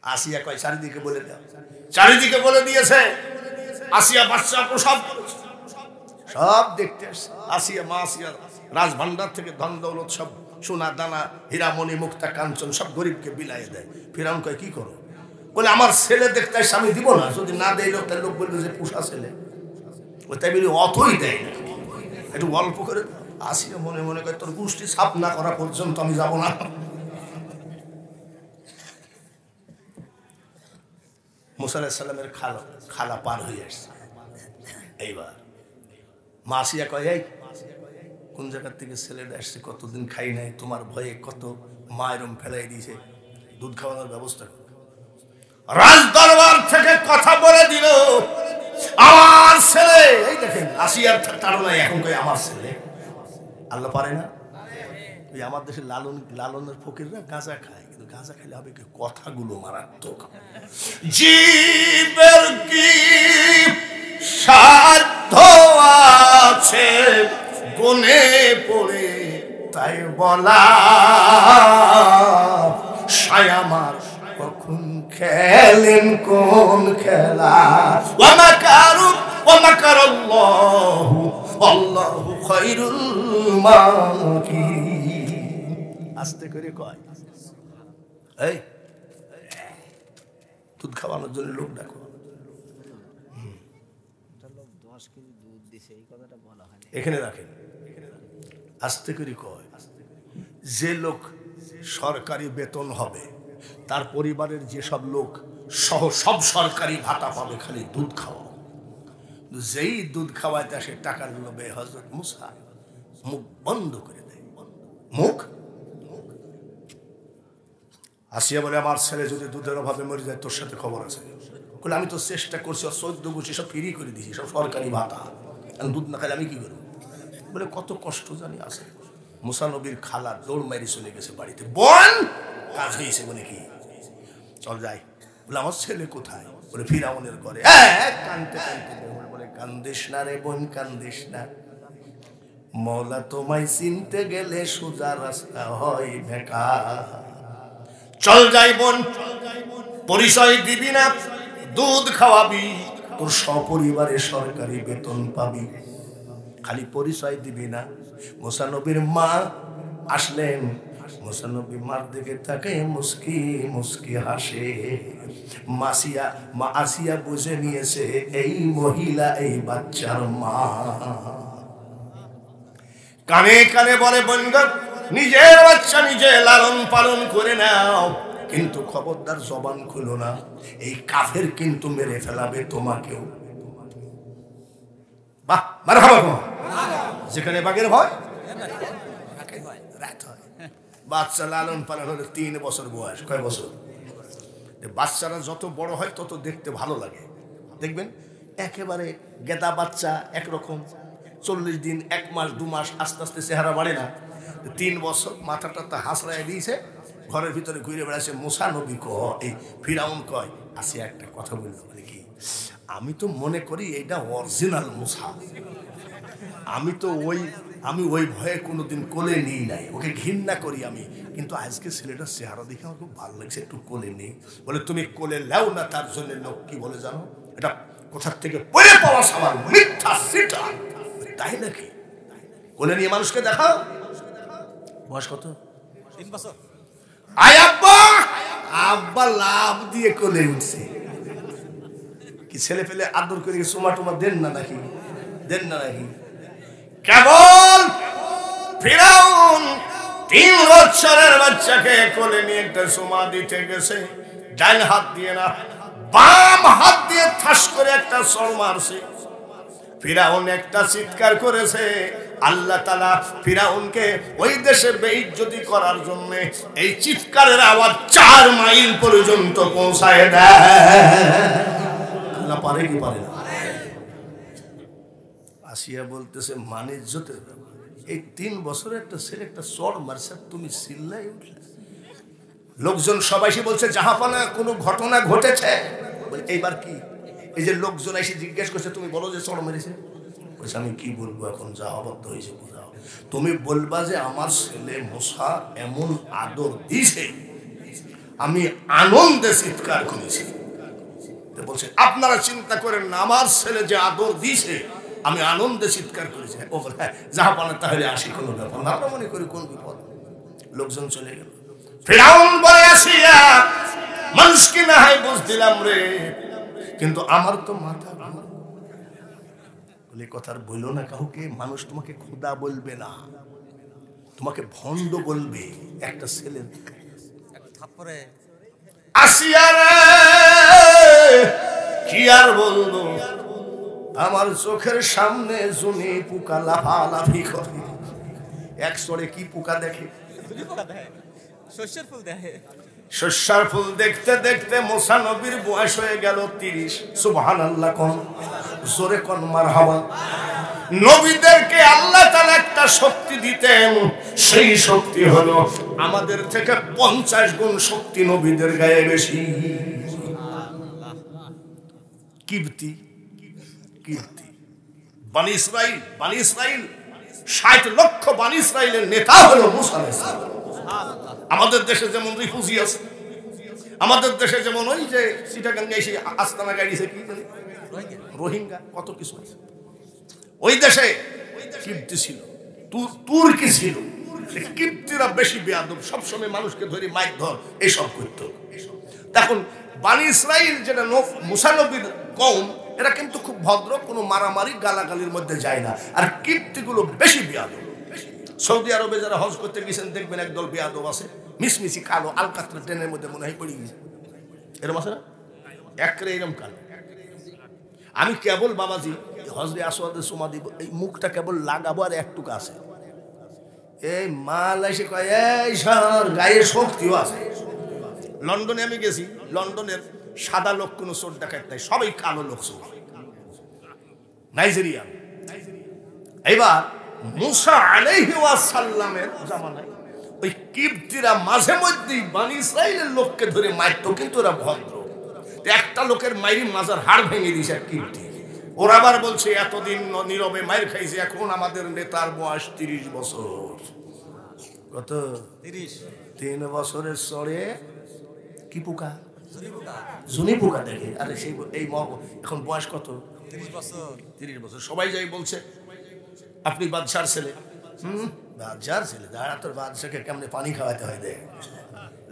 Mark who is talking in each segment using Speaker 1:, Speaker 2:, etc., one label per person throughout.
Speaker 1: আসিয়া কয় চারিদিকে বলে দাও, চারিদিকে বলে দিয়েছে। আসিয়া বাচ্চা প্রসব করেছে, সব দেখতে আসছে। আসিয়া মা আসিয়া রাজভান্ডার থেকে ধন দৌলত সব সোনা দানা হীরামণি মুক্তা কাঞ্চন সব গরিবকে বিলাইয়ে দেয়। ফিরাউন কয় কি করো? বলে আমার ছেলে দেখতে আসছে, আমি দিব না, যদি না দেয় লোক তাহলে লোক বলবে যে পোষা ছেলে। ও তাই বলি অতই দেয় না, একটু অল্প করে। আসিয়া মনে মনে করে তোর গোষ্ঠী সাফ না করা পর্যন্ত আমি যাব না। মুসা আলাইহিস সালামের খালা পার হয়ে আসছে। এইবার মা আসিয়া কয়, এই কোন জায়গার থেকে ছেলেটা আসছে, কতদিন খাই নাই, তোমার ভয়ে কত মা এরম ফেলাই দিয়েছে, দুধ খাওয়ানোর ব্যবস্থা করো। রাজ দরবার থেকে কথা বলে দিল, আমার ছেলে। এই দেখেন আসিয়ার তাড়নায় এখন কই আমার ছেলে। আল্লাহ পারে না? ওই আমার দেশে লালনের ফকিররা গাঁজা খায়, কিন্তু গাঁজা খাইলে হবে কি, কথাগুলো মারাত্মক। জীবের কি সাধ্য আছে গুনে পড়ে তাই বলা, সায়ামার কখন খেলেন কোন খেলা। ওয়া মাকারু ওয়া মাকারাল্লাহু আল্লাহু খায়রুল মাকিরিন। আস্তে করে কয়, এই দুধ খাওয়ানোর জন্য লোক ডাকো। এখানে রাখেন, আস্তে করে কয়, যে লোক সরকারি বেতন হবে তার পরিবারের যেসব লোক সহ সব সরকারি ভাতা পাবে, খালি দুধ খাওয়া। যেই দুধ খাওয়াইতে আসে টাকার লোভে হযরত মুসা মুখ বন্ধ করে দেয়। মুখ আসিয়া বলে, আমার ছেলে যদি দুধের অভাবে মরে যায় তোর সাথে খবর আছে। বলে আমি তো চেষ্টা করছি, 14 গোষ্ঠী সব ফ্রি করে দিয়েছি, সব সরকারি ভাতা, দুধ না খাইলে আমি কি করবো? বলে কত কষ্ট জানি আছে। মুসা নবীর খালা দৌড় মারি চলে গেছে বাড়িতে, বোন কাজ হয়েছে বলে কি, চল যাই। বলে আমার ছেলে কোথায়? বলে ফিরাউনের ঘরে। কানতে কানতে বলে, কান্দিস না রে বোন, কান্দিস না, মওলা তোমায় চিনতে গেলে সোজা রাস্তা হয় বেকার। চল যাই বোন, পরিচয় দিবি না, দুধ খাওয়াবি, তোর সপরিবারে সরকারি বেতন পাবি, খালি পরিচয় দিবি না। মুসা নবীর মা আসলেন, মুসা নবী মার দিকে তাকে মুস্কি মুস্কি হাসে। মা আসিয়া বুঝে নিয়েছে এই মহিলা এই বাচ্চার মা। কানে কানে বলে, বোনগণ নিজের বাচ্চা নিজে লালন পালন করে নাও, কিন্তু খবরদার জবান খুলো না, এই কাফের কিন্তু মেরে ফেলাবে তোমাকেও। বাহ, মারহাবা। যেখানে বাঘের ভয় রাত হয়। বাচ্চা লালন পালন হলে 3 বছর বয়স। কয় বছর? বাচ্চারা যত বড় হয় তত দেখতে ভালো লাগে। দেখবেন একেবারে গেদা বাচ্চা একরকম, 40 দিন 1 মাস 2 মাস আস্তে আস্তে চেহারা বাড়ে না। 3 বছর মাথাটা হাসড়ায় দিয়েছে, ঘরের ভিতরে ঘুরে বেড়াচ্ছে। মুসা নবী এই ফিরাউন কয়, আসিয়া একটা কথা বললো, বলে কি, আমি তো মনে করি এইটা অরিজিনাল মুসা, আমি ওই ভয়ে কোনোদিন কোলে নিই নাই, ওকে ঘৃণা করি আমি, কিন্তু আজকে ছেলেটার চেহারা দেখে আমার খুব ভালো লাগছে, একটু কোলে নেই। বলে তুমি কোলে নাও না, তার জন্য লোক কি বলে জানো, এটা কোথার থেকে পড়ে পাওয়া সবার মিথ্যা সিটা। তাই নাকি? কোলে নিয়ে মানুষকে দেখাও। বয়স কত? 3 বছর। আয় আব্বা, আব্বা লাভ দিয়ে কোলে উঠছে। কি ছেলে পেলে আদর করে সোমা টোমা দেন না নাকি? দেন না নাকি? কেবল ফিরাউন 3 বছরের বাচ্চাকে কোলে নিয়ে একটা সোমা দিতে গেছে, ডান হাত দিয়ে না বাম হাত দিয়ে ঠাস করে একটা চড় মারছে। ফিরাউন একটা চিৎকার করেছে। আল্লাহ তাআলা ফিরাউনকে ওই দেশে বেইজ্জতি করার জন্য এই চিৎকারের আওয়াজ 4 মাইল পর্যন্ত পৌঁছায় দেয়। আল্লাহ পারে কি পারে না? আসিয়া বলতেছে মানে ইজ্জতের ব্যাপার, এই 3 বছরের একটা ছেলে একটা চড় মারছে, তুমি চিল্লাই উঠলে। লোকজন সবাই এসে বলছে জাহাপানা কোনো ঘটনা ঘটেছে? বলে এইবার কি? এই যে লোকজন এসে জিজ্ঞেস করছে তুমি বলো যে চড় মেরেছে। বলছে আমি কি বলবো, এখন যা অবদ্ধ হয়েছে বোঝাও। তুমি বলবা যে আমার ছেলে মুসা এমন আদর দিয়েছে, আমি আনন্দে চিৎকার করেছি। বলছে আপনারা চিন্তা করেন না, আমার ছেলে যে আদর দিয়েছে আমি আনন্দে চিৎকার করেছি। ও বলে যাহা পানে তাহলে আসি, কোনো ব্যাপার না। আমরা মনে করি কোন বিপদ। লোকজন চলে গেল। ফিরআউন বলে আসিয়া মানুষকে না হয় বুঝ দিলাম রে, কিন্তু আমার তো মাথা বলে কথার বললো না কাউকে। মানুষ তোমাকে খোদা বলবে না, তোমাকে ভণ্ড বলবে। একটা ছেলে আসিয়া রে কি আর বলবো, আমার চোখের সামনে জুনি পোকা লাফালাফি করে। এক সরে কি পোকা দেখে? শস্যের ফুল দেখতে দেখতে মুসা নবীর বয়স হয়ে গেল 30। সুবহানাল্লাহ কোন জোরে কোন মারহাবা। নবীদেরকে আল্লাহ তাআলা একটা শক্তি দিতেন, সেই শক্তি হলো আমাদের থেকে 50 গুণ শক্তি নবীদের গায়ে বেশি। কিবতি কিবতি বনি ইসরাইল 60 লক্ষ বনি ইসরাইলের নেতা হলো মুসা আলাইহিস সালাম। আমাদের দেশে যেমন রিফিউজি আছে, আমাদের দেশে যেমন ওই যে চিটাগাঙ্গে এসে আস্তানা গাড়িছে কি জানি রোহিঙ্গা, কত কিছু আছে। ওই দেশে কিবতি ছিল, তুর্কি ছিল। কিবতিরা বেশি বেয়াদব, সবসময় মানুষকে ধরে মাইক ধর এইসব করতো। এখন বনি ইসরাইল যেটা মুসা নবীর কওম, এরা কিন্তু খুব ভদ্র, কোনো মারামারি গালাগালির মধ্যে যায় না। আর কিবতিগুলো বেশি বেয়াদব। সৌদি আরবে যারা হজ করতে গেছেন দেখবেন একদল বেয়াদব আছে, মিসমিসি কালো, আলকাতরা ট্রেনের মধ্যে মনে হয় পড়ে গেছে, এরকম আছে না? একরে এরকম কালো। আমি কেবল বাবাজি হজরে আসওয়াদে সুমা দিব, এই মুখটা কেবল লাগাবো আর একটুকু আছে। এই মাল এসে কয় এই স্যার গায়ে শক্তিও আছে। লন্ডনে আমি গেছি, লন্ডনের সাদা লোক কোনো চোর ডাকাত নাই, সবাই কালো লোক চোর, নাইজেরিয়ান। এইবার মুসা আলাইহি ওয়াসাল্লামের জামানায় ওই কিবতিরা মাঝে মধ্যেই বনি ইসরাইলের লোককে ধরে মারতো, কিন্তু ওরা ভদ্র। একটা লোকের মাইরি মাজার হাড় ভেঙে দিয়েছে এক কিবতি। ওরা আবার বলছে এতদিন নীরবে মাইর খাইছে, এখন আমাদের নেতার বয়স 30 বছর। কত? 3 বছরের চড়ে কি পোকা? জুনি পোকা দেখে। আরে সেই এই এখন বয়স কত? 30 বছর। সবাই যাই বলছে আপনি বাদশার ছেলে। বাদশার ছেলে? দাঁড়া, তোর বাদশাকে কেমনে পানি খাওয়াতে হয় দেখ।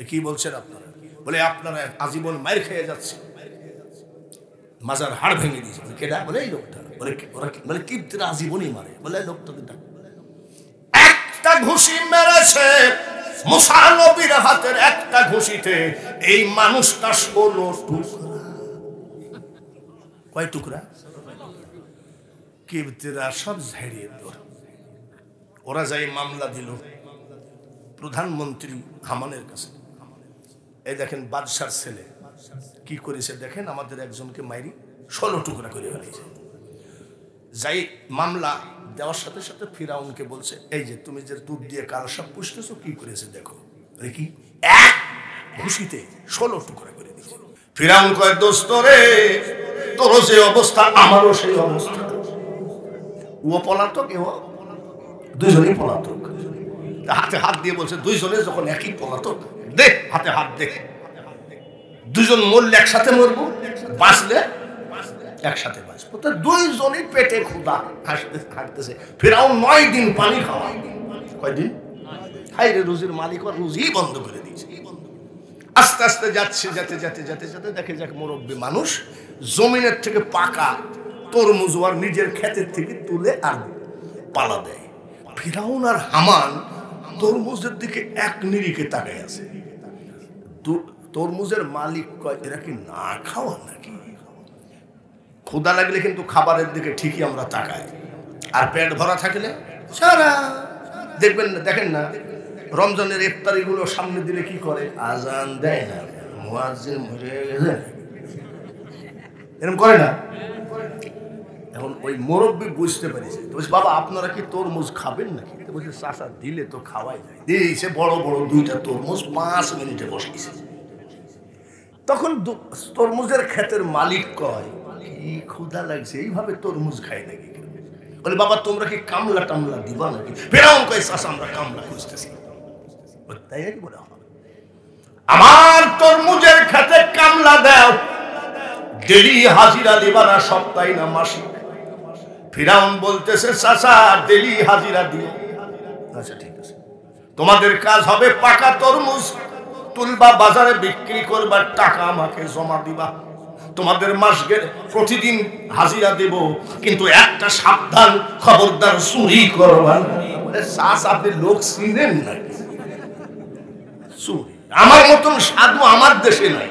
Speaker 1: কি বলছেন আপনারা? বলে আপনারা আজীবন মাইর খেয়ে যাচ্ছে, মাজার হাড় ভেঙে দিয়েছে। কেডা? বলে এই লোকটা। বলে ওরা বলে কিবতিরা আজীবনই মারে। বলে লোকটা একটা ঘুষি মেরেছে মুসা নবীর হাতের, একটা ঘুষিতে এই মানুষটা 16 টুকরা। কয় টুকরা? কিবতিরা সব ঝাড়িয়ে দিল। ওরা যাই মামলা দিল প্রধানমন্ত্রী হামানের কাছে। এই দেখেন বাদশার ছেলে কি করেছে দেখেন, আমাদের একজনকে মাইরি 16 টুকরা করে ফেলেছে। যাই মামলা দেওয়ার সাথে সাথে ফিরাউনকে বলছে এই যে তুমি যে দুধ দিয়ে কালসাপ পুষতেছো কি করেছে দেখো। কি এক ঘুষিতে 16 টুকরা করে দিয়েছে। ফিরাউন কয় দোস্ত রে, তোর যে অবস্থা আমারও সেই অবস্থা। ও পলাতক, এও দুইজনই পলাতক। হাতে হাত দিয়ে বলছে দুইজনে যখন একই পলাতক, দে হাতে হাত দে, দুজন মরলে একসাথে মরবো, বাঁচলে একসাথে বাঁচবো। তো দুইজনই পেটে ক্ষুধা হাঁটতেছে। ফিরাউন 9 দিন পানি খাওয়া। কয়দিন? হাই রে, রুজির মালিক আর রুজি বন্ধ করে দিয়েছে। আস্তে আস্তে যাচ্ছে, যেতে যেতে যেতে যেতে দেখে যাক মুরব্বী মানুষ জমিনের থেকে পাকা তরমুজ আর নিজের ক্ষেতের থেকে তুলে আর পালা দেয়। ফিরাউন আর হামান তরমুজের দিকে এক নিরিখে তাকায় আছে। তরমুজের মালিক কয় এরা কি না খাওয়া নাকি? ক্ষুধা লাগলে কিন্তু খাবারের দিকে ঠিকই আমরা তাকাই, আর পেট ভরা থাকলে সারা দেখবেন না। দেখেন না রমজানের ইফতারি গুলো সামনে দিলে কি করে? আজান দেয় না, মুয়াজ্জিন মরে গেছে, এরকম করে না? এখন ওই মুরব্বী বুঝতে পেরেছে, বলছে বাবা আপনারা কি তরমুজ খাবেন নাকি? বলছে চাচা দিলে তো খাওয়াই যায়। দিয়েছে বড় বড় 2টা তরমুজ 5 মিনিটে বসেছে। তখন তরমুজের ক্ষেতের মালিক কয় কি ক্ষুধা লাগছে, এইভাবে তরমুজ খাই নাকি? বলে বাবা তোমরা কি কামলা টামলা দিবা নাকি? ফেরাউন কয় চাচা আমরা কামলা খুঁজতেছি। তাই নাকি? বলে আমার তরমুজের খেতে কামলা দাও, ডেলি হাজিরা দিবা না সপ্তাহে না মাসিক? ফিরাউন বলতেছে চাচা ডেলি হাজিরা দিও। আচ্ছা ঠিক আছে, তোমাদের কাজ হবে পাকা তরমুজ তুলবা, বাজারে বিক্রি করবার টাকা আমাকে জমা দিবা। তোমাদের মাস গেলে প্রতিদিন হাজিরা দেব, কিন্তু একটা সাবধান, খবরদার চুরি করবা না। চাষ আপনি লোক চিনেন নাকি? চুরি আমার মতন সাধু আমার দেশে নাই।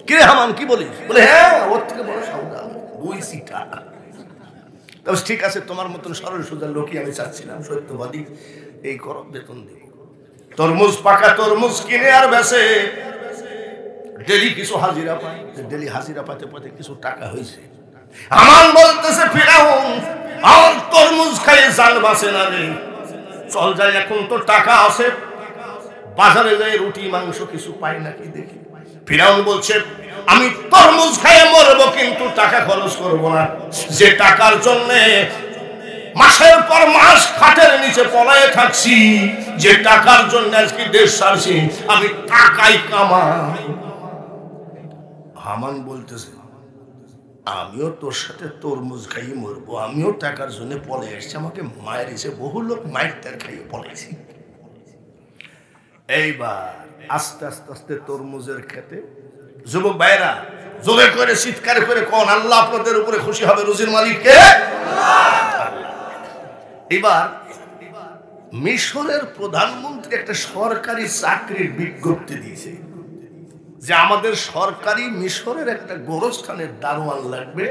Speaker 1: কে হামান কি বলিস? বলে হ্যাঁ ওর থেকে বড় সাবধান, দুই সিটা। তবে ঠিক আছে, তোমার মতন সরল সোজা লোকই আমি চাচ্ছিলাম, সত্যবাদী, এই করো, বেতন দেব। তরমুজ পাকা তরমুজ কিনে আর বেচে, ডেলি কিছু হাজিরা পায়। ডেলি হাজিরা পাতে পাতে কিছু টাকা হয়েছে। হামান বলতেছে ফিরাউন আর তরমুজ খাইয়ে জাল বাঁচে না রে, চল যাই, এখন তো টাকা আছে, বাজারে যাই রুটি মাংস কিছু পাই নাকি দেখি। ফিরাউন বলছে আমি তরমুজ খাইয়ে মরবো, কিন্তু টাকা খরচ করবো না। যে টাকার জন্য মাসের পর মাস খাটের নিচে পলায়ে থাকছি, যে টাকার জন্য আজকে দেশ ছাড়ছি, আমি টাকাই কামাই। হামান বলতেছে আমিও তোর সাথে তরমুজ খাইয়ে মরবো, আমিও টাকার জন্য পলে এসছি, আমাকে মায়ের এসে বহু লোক মায়ের তার খাইয়ে পলাইছি। এইবার আস্তে আস্তে আস্তে তরমুজের খেতে যুবক ভাইরা জোরে করে চিৎকার করে কোন আল্লাহ আপনাদের উপরে খুশি হবে, রুজির মালিককে। এবার মিশরের প্রধানমন্ত্রী একটা সরকারি চাকরির বিজ্ঞপ্তি দিয়েছে যে আমাদের সরকারি মিশরের একটা গোরস্থানের দারোয়ান লাগবে,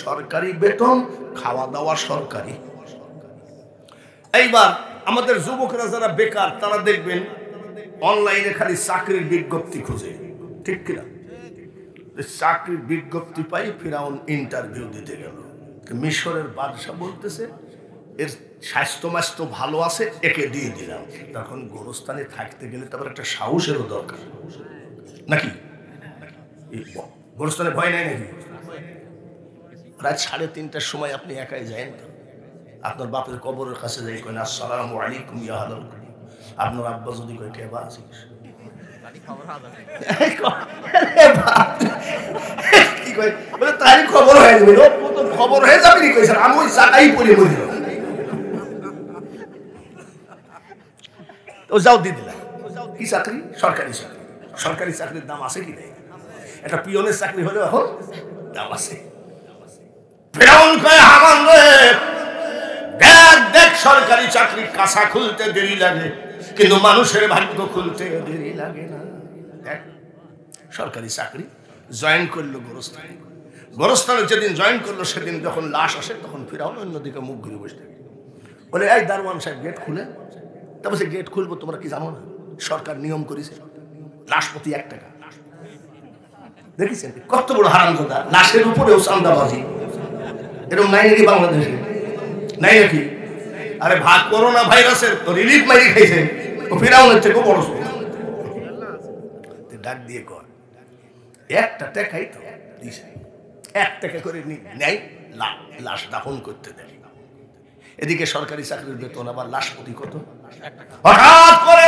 Speaker 1: সরকারি বেতন, খাওয়া দাওয়া সরকারি। এইবার আমাদের যুবকরা যারা বেকার তারা দেখবেন অনলাইনে খালি চাকরির বিজ্ঞপ্তি খুঁজে, ঠিক কিনা? চাকরির বিজ্ঞপ্তি পাই, ফিরাউন ইন্টারভিউ দিতে গেল। মিশরের বাদশা বলতেছে এর স্বাস্থ্য মাস্তো ভালো আছে, একে দিয়ে দিলাম। তখন গোরস্থানে থাকতে গেলে তারপর একটা সাহসেরও দরকার নাকি? গোরস্থানে ভয় নাই নাকি? রাত 3:30টার সময় আপনি একাই যান, আপনার বাপের কবরের কাছে যাই কেন আসসালামু আলাইকুম ইয়া আহলাল কুল, আপনার আব্বা যদি কয় কে বা আছিস, কি কয় বলে তারই খবর হয়ে যাবে, খবর হয়ে যাবে নি কইছে আমি ওই জায়গায় পড়ে বলি তো যাও দিয়ে দিলাম। কি চাকরি? সরকারি চাকরি। সরকারি চাকরির দাম আছে কি নাই? একটা পিয়নের চাকরি হলেও এখন দাম আছে। ফিরাউন কয় হামান রে দেখ দেখ, সরকারি চাকরি কাঁচা খুলতে দেরি লাগে, কিন্তু মানুষের ভাগ্য খুলতে দেরি লাগে না। দেখ সরকারি চাকরি জয়েন করলো গোরস্থানে। গোরস্থানে যেদিন জয়েন করলো সেদিন যখন লাশ আসে তখন ফিরাউন অন্যদিকে মুখ ঘুরে বসে থাকে। বলে এই দারোয়ান সাহেব গেট খুলে। তারপর সে গেট খুলবো, তোমরা কি জানো না সরকার নিয়ম করেছে লাশ প্রতি 1 টাকা। দেখেছেন কত বড় হারামজাদা, লাশের উপরেও চাঁদাবাজি। এরকম নাই নাকি বাংলাদেশে? নাই নাকি? আরে ভাগ করোনা ভাইরাসের তো রিলিফ মারি খাইছে, ও ফিরাউনের থেকে বড় ডাক দিয়ে কর 1 টাকাই তো দিছে, 1 টাকা করে নেয়, লাশ দাফন করতে দেয়। এদিকে সরকারি চাকরির বেতন আবার লাশ প্রতি কত। হঠাৎ করে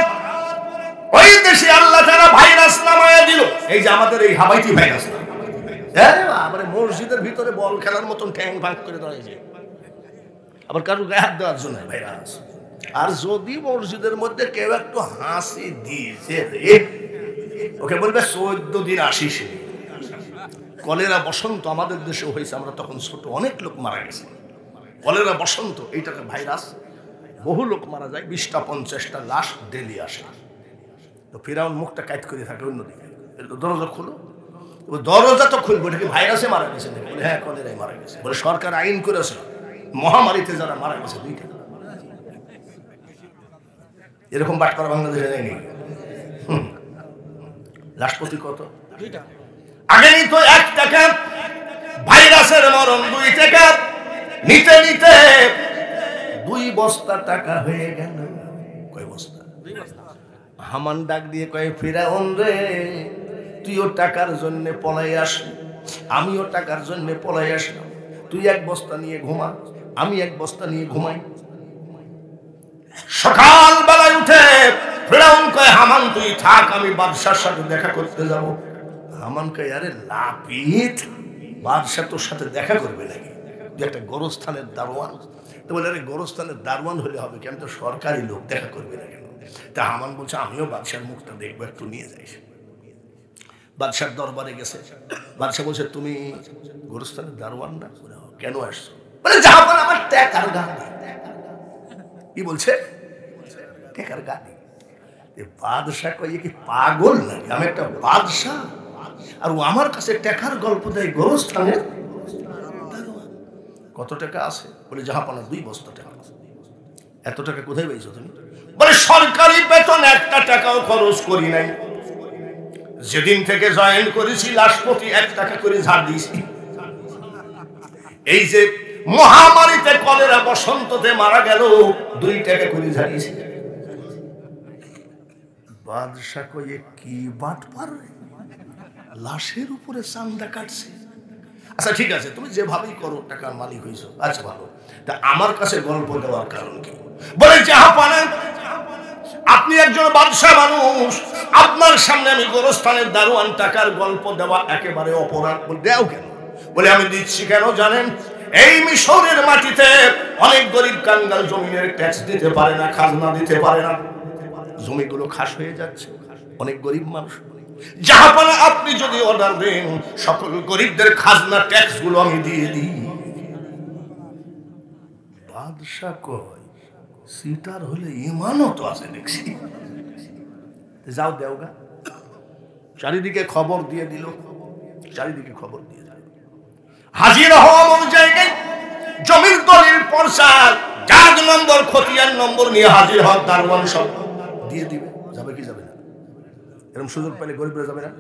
Speaker 1: ওই দেশে আল্লাহ তাআলা ভাইরাস নামায়া দিল, এই যে আমাদের এই হাওয়াইটি ভাইরাস। আবার মসজিদের ভিতরে বল খেলার মতন ঠ্যাং ভাগ করে দাঁড়িয়েছে, আবার কারো গায়ে হাত দেওয়ার জন্য ভাইরাস। আর যদি মসজিদের মধ্যে কেউ একটু হাসি দিয়েছে ওকে বলবে 14 দিন আসিস। কলেরা বসন্ত আমাদের দেশে হয়েছে, আমরা তখন ছোট, অনেক লোক মারা গেছে। কলেরা বসন্ত এইটাকে ভাইরাস, বহু লোক মারা যায়, 20টা 50টা লাশ ডেলি আসে। তো ফিরাউন মুখটা কাট করে থাকে অন্যদিকে, দরজা খুলো। দরজা তো খুলবো, এটা কি ভাইরাসে মারা গেছে? বলে হ্যাঁ কলেরাই মারা গেছে। বলে সরকার আইন করেছে মহামারীতে যারা মারা গেছে 2টা। এরকম বাট করা বাংলাদেশে যায়নি। লাশপতি কত? 2টা। আগে নিত 1 টাকা, ভাইরাসের মরণ 2 টাকা, নিতে নিতে 2 বস্তা টাকা হয়ে গেল। কয় বস্তা? 2 বস্তা। হামান ডাক দিয়ে কয় ফিরাউন রে তুইও টাকার জন্য পলাই আসলি, আমিও টাকার জন্য পলাই আসলাম। তুই 1 বস্তা নিয়ে ঘুমা, আমি 1 বস্তা নিয়ে ঘুমাই। সকাল বেলায় উঠে ফেরাউন কয় হামান তুই থাক, আমি বাদশার সাথে দেখা করতে যাব। হামান কয় আরে লাপিত, বাদশা তোর সাথে দেখা করবে নাকি? তুই একটা গোরস্থানের দারোয়ান। তো বলে আরে গোরস্থানের দারোয়ান হলে হবে কি, আমি তো সরকারি লোক, দেখা করবে না কেন? তা হামান বলছে আমিও বাদশার মুখটা দেখবো, একটু নিয়ে যাইস। বাদশার দরবারে গেছে। বাদশা বলছে তুমি গোরস্থানের দারোয়ান না? কেন আসছো? বলে জাহাপানা আমার টাকার গাড়ি। কি বলছে? টাকার গাড়ি। বাদশা কয়ে কি পাগল নাকি? আমি একটা বাদশা আর ও আমার কাছে টাকার গল্প দেয় গোরস্থানের দারোয়ান। কত টাকা আছে? বলে জাহাপানা 2 বস্তা টাকা আছে। এত টাকা কোথায় পেয়েছো তুমি? বলে সরকারি বেতন একটা টাকাও খরচ করি নাই, যেদিন থেকে জয়েন করেছি লাশ প্রতি 1 টাকা করে ঝাড় দিয়েছি। এই যে মহামারীতে কলেরা বসন্ততে মারা গেল 2 টাকা করে ঝাড়িয়েছি। বাদশা কয়ে কি বাট পারে, লাশের উপরে চান্দা কাটছে। আচ্ছা ঠিক আছে, তুমি যেভাবেই করো টাকার মালিক হয়েছো, আচ্ছা ভালো, তা আমার কাছে গল্প দেওয়ার কারণ কি? বলে জাহাপানা আপনি একজন বাদশা মানুষ, আপনার সামনে আমি গোরস্থানের দারোয়ান টাকার গল্প দেওয়া একেবারে অপরাধ। দেও কেন? বলে আমি দিচ্ছি কেন জানেন? এই মিশরের মাটিতে অনেক গরিব কাঙ্গাল জমিনের ট্যাক্স দিতে পারে না, খাজনা দিতে পারে না, জমিগুলো খাস হয়ে যাচ্ছে, অনেক গরিব মানুষ। জাহাপানা আপনি যদি অর্ডার দেন সকল গরিবদের খাজনা ট্যাক্স গুলো আমি দিয়ে দিই। বাদশা কয় সিটার হলে ইমানও তো আছে দেখছি, যাও দেওগা। চারিদিকে খবর দিয়ে দিল, চারিদিকে খবর দিয়ে দিল। হাজির হওয়া মন জায়গায় জমির দলিল পর্চা, জাগ নম্বর খতিয়ান নম্বর নিয়ে হাজির হওয়ার দারোয়ান সব দিয়ে দিবে। যাবে কি যাবে না? এরকম সুযোগ পেলে গরিবরা যাবে না?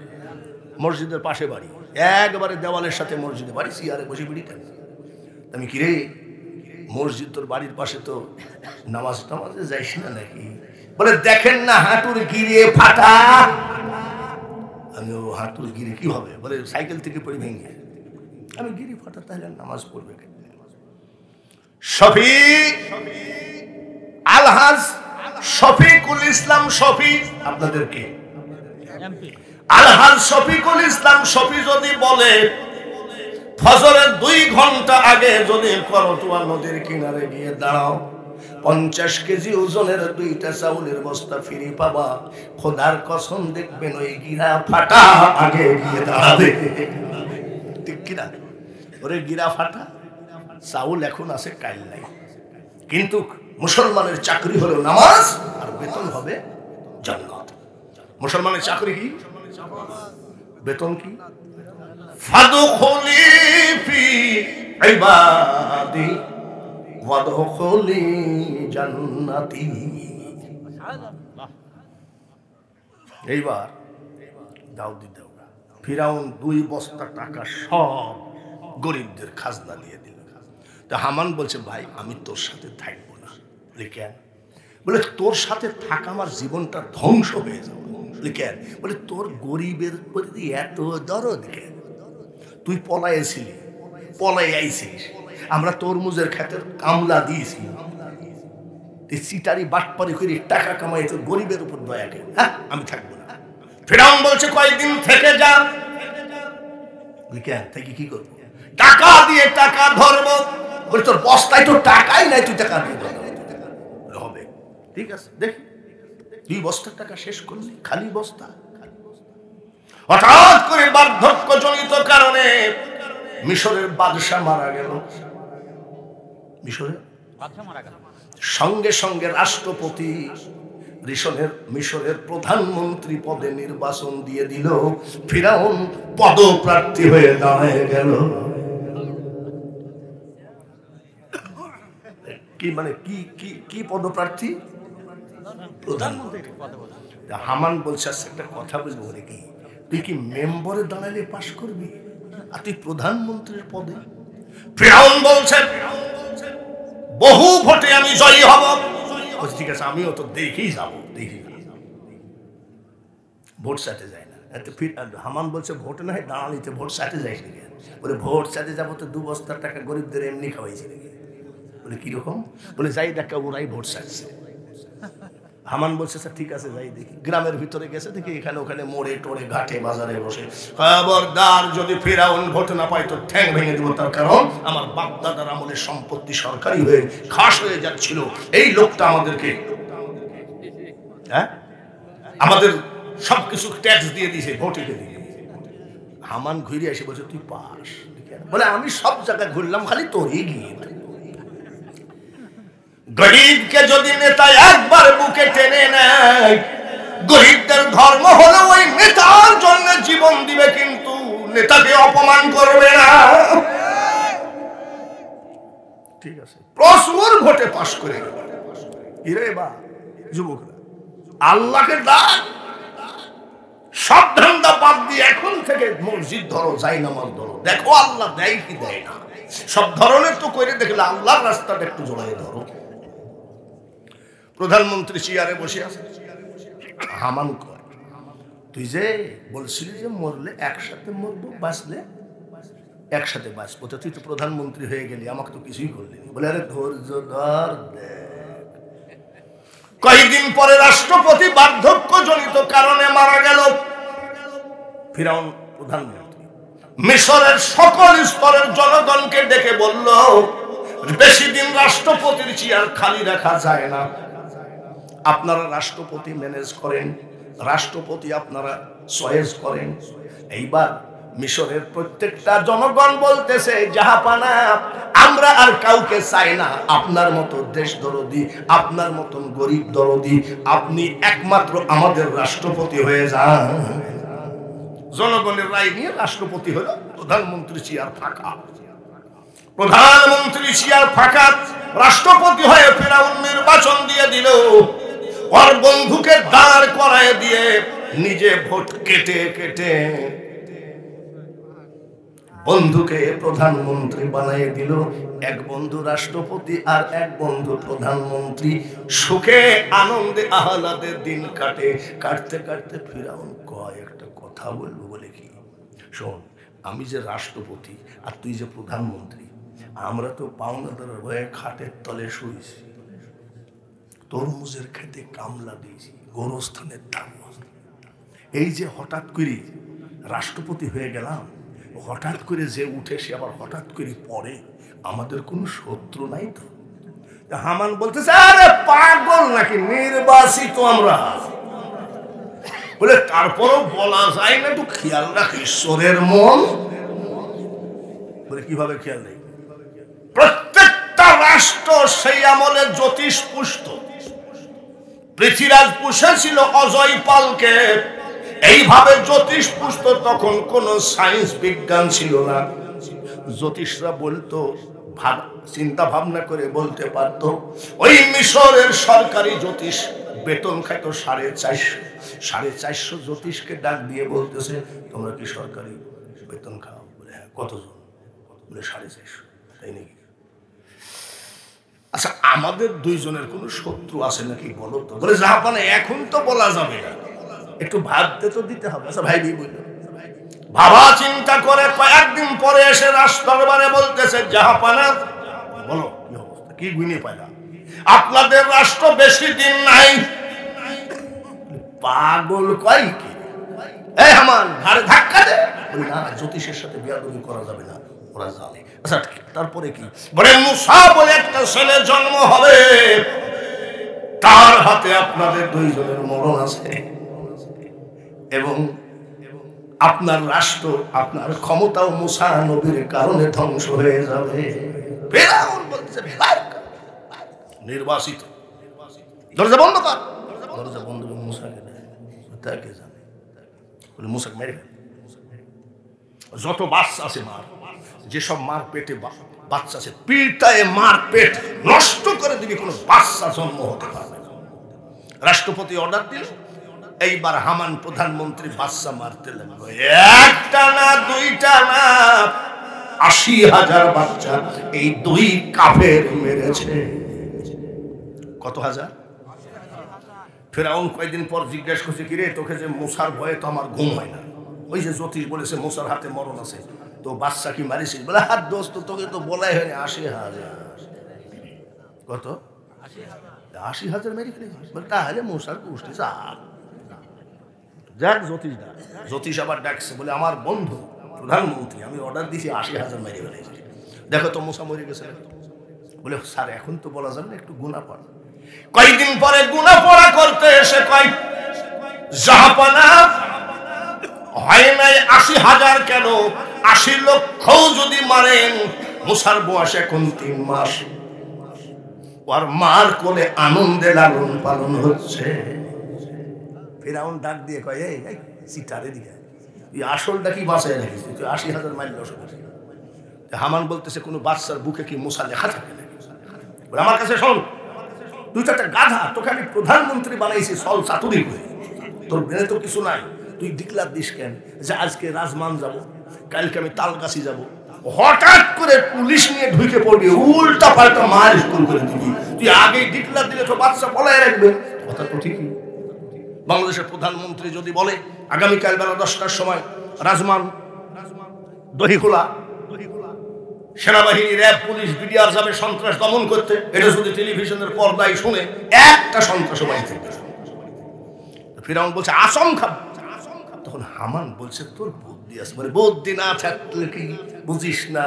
Speaker 1: মসজিদের পাশে বাড়ি, একবারে দেওয়ালের সাথে মসজিদে বাড়ি, সিয়ারে বসে বিড়ি টানি। আমি কিরে মসজিদ তোর বাড়ির পাশে, তো নামাজ টামাজে যাইস না নাকি? বলে দেখেন না হাঁটুর গিরে ফাটা। আমি ও হাঁটুর গিরে কি হবে? বলে সাইকেল থেকে পড়ে ভেঙে। আমি গিরি ফাটা, তাহলে নামাজ পড়বে কেন? শফিক আলহাজ শফিকুল ইসলাম শফি, আপনাদেরকে আলহাজ শফিকুল ইসলাম শফি যদি বলে ফজরের 2 ঘন্টা আগে যদি করতোয়া নদীর কিনারে গিয়ে দাঁড়াও, 50 কেজি ওজনের 2টা চাউলের বস্তা ফিরে পাবা, খোদার কসম দেখবেন ওই গিরা ফাটা আগে গিয়ে দাঁড়াবে। ঠিক কিনা? ওরে গিরা ফাটা চাউল এখন আছে, কাল নাই। কিন্তু মুসলমানের চাকরি হলো নামাজ, আর বেতন হবে জান্নাত। মুসলমানের চাকরি কি? বেতন কি? ফাদখুলি ফি ইবাদি ওয়াদখুলি জান্নাতি। এইবার দাউদ দেওয়া ফিরাউন 2 বস্তা টাকা সব গরিবদের খাজনা দিয়ে দিল। তা হামান বলছে ভাই আমি তোর সাথে থাকবো না। বলে কেন? বলে তোর সাথে থাকা আমার জীবনটা ধ্বংস হয়ে যাবে। বলে কেন? বলে তোর গরিবের প্রতি এত দরদ কেন? তুই পলাইছিলি, পলাই আইছিস, আমরা তরমুজের ক্ষেতের কামলা দিয়েছি, চিটারি বাটপারি করে টাকা কামাই, তোর গরিবের উপর দয়া কেন? হ্যাঁ আমি থাকবো না। ফিরাউন বলছে কয়েকদিন থেকে যা। কেন থেকে কি করবো? টাকা দিয়ে টাকা ধরবো। বলে তোর বস্তায় তো টাকাই নাই, তুই টাকা দিয়ে ধরবো হবে? ঠিক আছে দেখি। 2 বস্তার টাকা শেষ করলি, খালি বস্তা। হঠাৎ করে বার্ধক্যজনিত কারণে মিশরের বাদশা মারা গেল। সঙ্গে সঙ্গে রাষ্ট্রপতি মিশরের প্রধানমন্ত্রী পদে নির্বাচন দিয়ে দিল। ফিরাউন পদপ্রার্থী হয়ে দাঁড়ায় গেল। কি মানে কি কি কি পদপ্রার্থী? প্রধানমন্ত্রী। হামান বলছে একটা কথা বুঝবো নাকি, তুই কি মেম্বারে দাঁড়ালে পাশ করবি, আর তুই প্রধানমন্ত্রীর পদে? ফিরাউন বলছে বহু ভোটে আমি জয়ী হব। ঠিক আছে আমিও তো দেখেই যাবো, দেখি ভোট চাইতে যায় না। হামান বলছে ভোট না হয় দাঁড়ালিতে ভোট চাইতে যাইস নাকি? বলে ভোট চাইতে যাবো তো 2 বস্তার টাকা গরিবদের এমনি খাওয়াইছি নাকি? বলে কিরকম? বলে যাই দেখা ওরাই ভোট চাইছে। হামান বলছে স্যার ঠিক আছে যাই দেখি। গ্রামের ভিতরে গেছে, দেখি এখানে ওখানে মোড়ে টোড়ে ঘাটে বাজারে বসে, খবরদার যদি ফেরাউন ভোট না পায় তো ঠ্যাং ভেঙে দেবো। তার কারণ আমার বাপ দাদার আমলের সম্পত্তি সরকারি হয়ে খাস হয়ে যাচ্ছিল, এই লোকটা আমাদেরকে আমাদের সবকিছু ট্যাক্স দিয়ে দিয়েছে, ভোটে দিয়ে। হামান ঘুরে এসে বলছে তুই পাস। বলে আমি সব জায়গায় ঘুরলাম, খালি তোরই গিয়ে। গরিবকে যদি নেতা একবার বুকে টেনে নেয়, গরিবদের ধর্ম হলো ওই নেতার জন্য জীবন দিবে, কিন্তু নেতাকে অপমান করবে না। ঠিক আছে, প্রচুর ভোটে পাস করে ইরে বা যুবকরা আল্লাহকে ডাক, সব ধান্দা বাদ দিয়ে এখন থেকে মসজিদ ধরো, যাই নামাজ ধরো, দেখো আল্লাহ দেয় কি দেয় না। সব ধরনের তো করে দেখলে আল্লাহর রাস্তাটা একটু জড়াই ধরো। প্রধানমন্ত্রী চেয়ারে বসে আছে, হামান কয় তুই যে বলছিলি যে মরলে একসাথে মরবো, বাঁচলে একসাথে বাঁচবো, তুই তো প্রধানমন্ত্রী হয়ে গেলি, আমাকে তো কিছুই করলি। বলে আরে ধৈর্য ধর, কয়েকদিন পরে রাষ্ট্রপতি বার্ধক্য জনিত কারণে মারা গেল। ফিরাউন প্রধানমন্ত্রী মিশরের সকল স্তরের জনগণকে ডেকে বলল, বেশি দিন রাষ্ট্রপতির চেয়ার খালি রাখা যায় না, আপনারা রাষ্ট্রপতি ম্যানেজ করেন, রাষ্ট্রপতি আপনারা চয়েস করেন। এইবার মিশরের প্রত্যেকটা জনগণ বলতেছে, জাহাপানা আমরা আর কাউকে চাই না, আপনার মতো দেশ দরদি, আপনার মতন গরিব দরদি, আপনি একমাত্র আমাদের রাষ্ট্রপতি হয়ে যান। জনগণের রায় নিয়ে রাষ্ট্রপতি হলো, প্রধানমন্ত্রী চেয়ার ফাঁকা। প্রধানমন্ত্রী চেয়ার ফাঁকা, রাষ্ট্রপতি হয়ে ফিরাউন নির্বাচন দিয়ে দিল। ওর বন্ধুকে দাঁড় করায় দিয়ে নিজে ভোট কেটে কেটে বন্ধুকে প্রধানমন্ত্রী বানিয়ে দিল। এক বন্ধু রাষ্ট্রপতি আর এক বন্ধু প্রধানমন্ত্রী, সুখে আনন্দে আহ্লাদে দিন কাটে। কাটতে কাটতে ফিরাউন কয় একটা কথা বলবো। বলে কি? শোন, আমি যে রাষ্ট্রপতি আর তুই যে প্রধানমন্ত্রী, আমরা তো পাওনাদারের ভয়ে খাটের তলে শুয়েছি, তরমুজের খেতে কামলা দিয়েছি, গোরস্থানের দাম। এই যে হঠাৎ করে রাষ্ট্রপতি হয়ে গেলাম, হঠাৎ করে যে উঠে সে আবার হঠাৎ করে পড়ে, আমাদের কোনো শত্রু নাই তো? হামান বলতেছে, আরে পাগল নাকি, নির্বাচিত আমরা। বলে তারপরও বলা যায় না, একটু খেয়াল রাখ ঈশ্বরের মন। বলে কিভাবে খেয়াল নেই? প্রত্যেকটা রাষ্ট্র সেই আমলে জ্যোতিষ পুষ্ট। পৃথ্বীরাজ পুষেছিল অজয় পালকে, এইভাবে জ্যোতিষ পুষ্ট। তখন কোন সায়েন্স বিজ্ঞান ছিল না। জ্যোতিষরা বলতো, চিন্তা ভাবনা করে বলতে পারতো। ওই মিশরের সরকারি জ্যোতিষ বেতন খাইতো 450। 450 জ্যোতিষকে ডাক দিয়ে বলতেছে, তোমরা কি সরকারি বেতন খাও? বলে হ্যাঁ। কতজন? বলে 450। তাই নাকি? আচ্ছা, আমাদের দুইজনের কোনো শত্রু আছে নাকি বলো তো? বলে জাহাপানা এখন তো বলা যাবে না, একটু ভাবতে তো দিতে হবে। আচ্ছা ভাই বলল, ভাবা চিন্তা করে কয়েকদিন পরে এসে রাষ্ট্রদরবারে বলতেছে, জাহাপানা বলো কি অবস্থা, কি গুনে পাইলা? আপনাদের রাষ্ট্র বেশি দিন নাই। পাগল কয় কি? এই হামান ঘাড়ে ধাক্কা দে। বলি না, জ্যোতিষের সাথে বিয়াদবি করা যাবে না, ওরা জানে। আচ্ছা তারপরে কি? বলে মুসা বলে একটা ছেলে জন্ম হবে, তার হাতে আপনাদের দুইজনের মরণ আছে, এবং আপনার রাষ্ট্র, আপনার ক্ষমতাও মুসা নবীর কারণে ধ্বংস হয়ে যাবে। ফিরাউন বলছে, নির্বাসিত। দরজা বন্ধ কর। দরজা বন্ধ করে মুসাকে দেয়, তাকে জানে। বলে মুসাকে মেরে ফেল। যত বাচ্চা আছে মার, যেসব মার পেটে বাচ্চা আছে, পিটায় মার পেট নষ্ট করে দিবি, কোনো বাচ্চা জন্ম হতে পারবে না। রাষ্ট্রপতি অর্ডার দিল। এইবার হামান প্রধানমন্ত্রী বাচ্চা মারতে লাগলো, একটা না দুইটা না, 80,000 বাচ্চা এই দুই কাফের মেরেছে। কত হাজার? ফিরাউন কয়েকদিন পর জিজ্ঞেস করছে, কিরে তোকে যে মুসার ভয়ে তো আমার ঘুম হয় না, ওই যে জ্যোতিষ বলেছে মুসার হাতে মরণ আছে, তো বাচ্চা কি মারিছিস? বলে হাত দোস্ত, তোকে তো বলাই হয়নি। 80,000। কত? 80,000 মেরে ফেলেছি। তাহলে মশার গোষ্ঠী চাপ যাক। জ্যোতিষ আবার ডাকছে, বলে আমার বন্ধু প্রধানমন্ত্রী, আমি অর্ডার দিয়েছি 80,000 মেরে ফেলেছি। দেখো তো মশা মরে গেছে। বলে স্যার এখন তো বলা যাবে না, একটু গুণা পড়া। কয়েকদিন পরে গুণা পড়া করতে এসে কয় জাহাপানা হয় নাই 80,000 কেন 80 লক্ষ যদি মারেন, মুসার বয়স এখন 3 মাস, ওর মার কোলে আনন্দে লালন পালন হচ্ছে। ফিরাউন ডাক দিয়ে কয় এই সিটারে দিকে তুই আসলটা কি বাঁচায় রাখিস, তুই 80,000 মাইল দশক। হামান বলতেছে কোনো বাচ্চার বুকে কি মুসা লেখা থাকে না? আমার কাছে শোন, তুই তো একটা গাধা, তোকে আমি প্রধানমন্ত্রী বানাইছি সল চাতুরি করে, তোর ব্রেনে তো কিছু নাই। তুই ডিক্লার দিস কেন যে আজকে রাজমান যাব, কালকে আমি তালগাছি যাব, হঠাৎ করে পুলিশ নিয়ে ঢুকে পড়বি, উল্টা পাল্টা মার স্কুল করে দিবি। তুই আগে ডিক্লার দিলে তো বাচ্চা পলায় রাখবে। কথা তো ঠিকই। বাংলাদেশের প্রধানমন্ত্রী যদি বলে আগামীকাল বেলা 10টার সময় রাজমান দহিখোলা সেনাবাহিনী, র্যাব, পুলিশ, বিডিআর যাবে সন্ত্রাস দমন করতে, এটা যদি টেলিভিশনের পর্দায় শুনে একটা সন্ত্রাসবাদী থেকে ফিরাউন বলছে আশঙ্কা। তখন হামান বলছে তোর বুদ্ধি আছে, মানে বুদ্ধি না থাকলে কি বুঝিস না?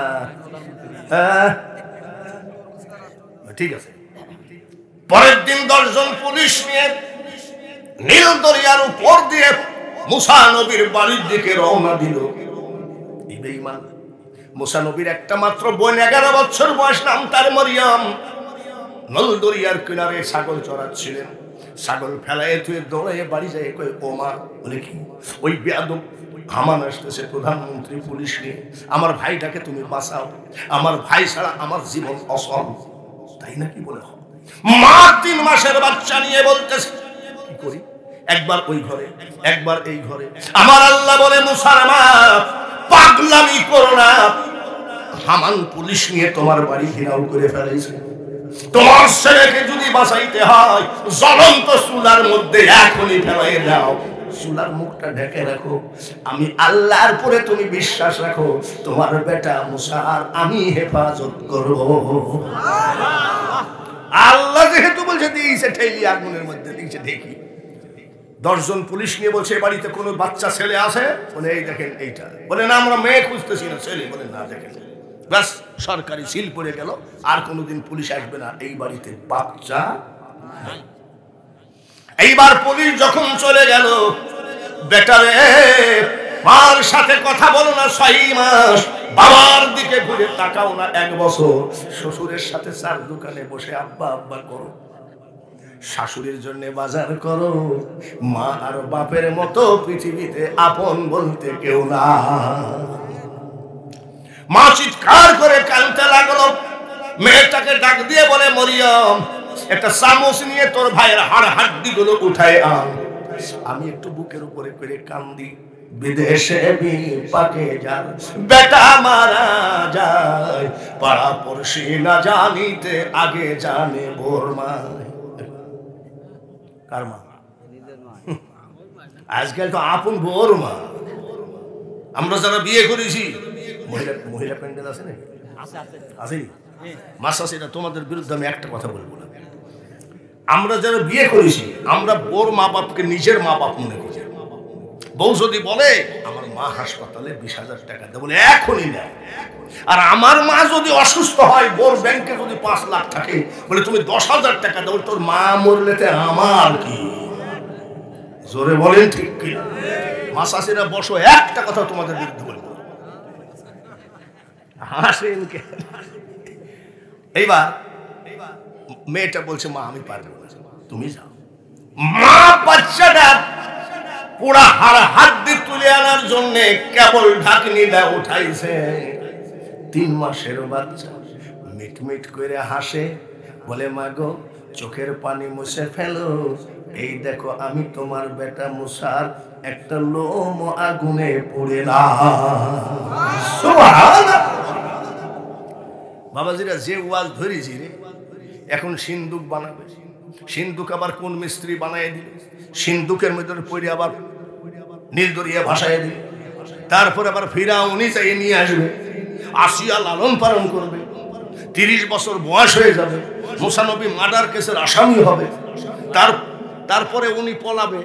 Speaker 1: হ্যাঁ ঠিক আছে। পরের দিন 10 জন পুলিশ নিয়ে নীল দরিয়ার উপর দিয়ে মুসা নবীর বাড়ির দিকে রওনা দিল। বেঈমান মুসা নবীর একটা মাত্র বোন, 11 বছর বয়স, নাম তার মরিয়ম। নীল দরিয়ার কিনারে ছাগল চড়াচ্ছিলেন। ছাগল ফেলায় তুই দৌড়ে বাড়ি যায়, কই ও মা, বলে কি ওই বেয়াদব হামান আসতেছে প্রধানমন্ত্রী পুলিশ নিয়ে, আমার ভাইটাকে তুমি বাঁচাও, আমার ভাই ছাড়া আমার জীবন অসল। তাই নাকি বলে মা 3 মাসের বাচ্চা নিয়ে বলতেছে কি করি, একবার ওই ঘরে একবার এই ঘরে। আমার আল্লাহ বলে মুসার মা পাগলামি করো না, হামান পুলিশ নিয়ে তোমার বাড়ি ঘেরাও করে ফেলেছে, তোমার ছেলেকে যদি বাঁচাইতে হয় জ্বলন্ত চুলার মধ্যে এখনই ফেলাই দাও, চুলার মুখটা ঢেকে রাখো, আমি আল্লাহর পরে তুমি বিশ্বাস রাখো, তোমার বেটা মুসার আমি হেফাজত করব। আল্লাহ যেহেতু বলছে দিয়েছে ঠেলি আগুনের মধ্যে দিয়েছে ঢেকি। 10 জন পুলিশ নিয়ে বলছে বাড়িতে কোনো বাচ্চা ছেলে আছে, বলে এই দেখেন এইটা, বলে না আমরা মেয়ে খুঁজতেছি না ছেলে, বলে না দেখেন, ব্যাস সরকারি সিল পড়ে গেল, আর কোনোদিন পুলিশ আসবে না, এই বাড়িতে বাচ্চা। এইবার পুলিশ যখন চলে গেল, বেটারে মার সাথে কথা বলো না 6 মাস, বাবার দিকে ঘুরে তাকাও না 1 বছর, শ্বশুরের সাথে 4 দোকানে বসে আব্বা আব্বা করো, শাশুড়ির জন্য বাজার করো, মা আর বাপের মতো পৃথিবীতে আপন বলতে কেউ না। মা চিৎকার করে কাঁদতে লাগলো, মেয়েটাকে ডাক দিয়ে বলে মরিয়ম একটা চামচ নিয়ে তোর ভাইয়ের হাড় হাড্ডি গুলো উঠায় আন। আমি একটু বুকের উপরে করে কান্দি, বিদেশে বিপাকে যার বেটা মারা যায়, পাড়া পড়শি না জানিতে আগে জানে বোর মা। কার মা? আজকাল তো আপন বোর মা। আমরা যারা বিয়ে করেছি, মহিলা প্যান্ডেল আছে নাকি? আসেনি মাস আছে না? তোমাদের বিরুদ্ধে আমি একটা কথা বলবো না। আমরা যারা বিয়ে করেছি, আমরা বোর মা বাপকে নিজের মা বাপ মনে করি। বউ যদি বলে আমার মা হাসপাতালে 20,000 টাকা দেয়, বলে এখনই নেয়। আর আমার মা যদি অসুস্থ হয়, বোর ব্যাংকে যদি 5 লাখ থাকে, বলে তুমি 10,000 টাকা দাও, তোর মা মরলেতে আমার কি? জোরে বলেন ঠিক কি? মাসাসিরা বসো, একটা কথা তোমাদের বিরুদ্ধে বলবো, হাসেন কে? এইবার মেয়েটা বলছে মা আমি পারবো না, তুমি যাও। মা বাচ্চাটা পুরা হাত দিয়ে তুলে আনার জন্য কেবল ঢাকনিটা উঠাইছে। 3 মাসের বাচ্চা মিটমিট করে হাসে, বলে মা গো চোখের পানি মুছে ফেলো, এই দেখো আমি তোমার বেটা মুসার একটা লোম আগুনে পড়ে না। সুবহানাল্লাহ। বাবাজিরা যে ওয়াজ ধরেছি রে, এখন সিন্দুক বানাবে, সিন্দুক আবার কোন মিস্ত্রি বানায় দিল, সিন্দুকের মধ্যে পড়ে আবার নীল দরিয়া ভাসায় দিল, তারপর আবার ফিরাউনি চাই নিয়ে আসবে, আসিয়া লালন পালন করবে, 30 বছর বয়স হয়ে যাবে, মুসা নবী মার্ডার কেসের আসামি হবে, তারপরে উনি পলাবে,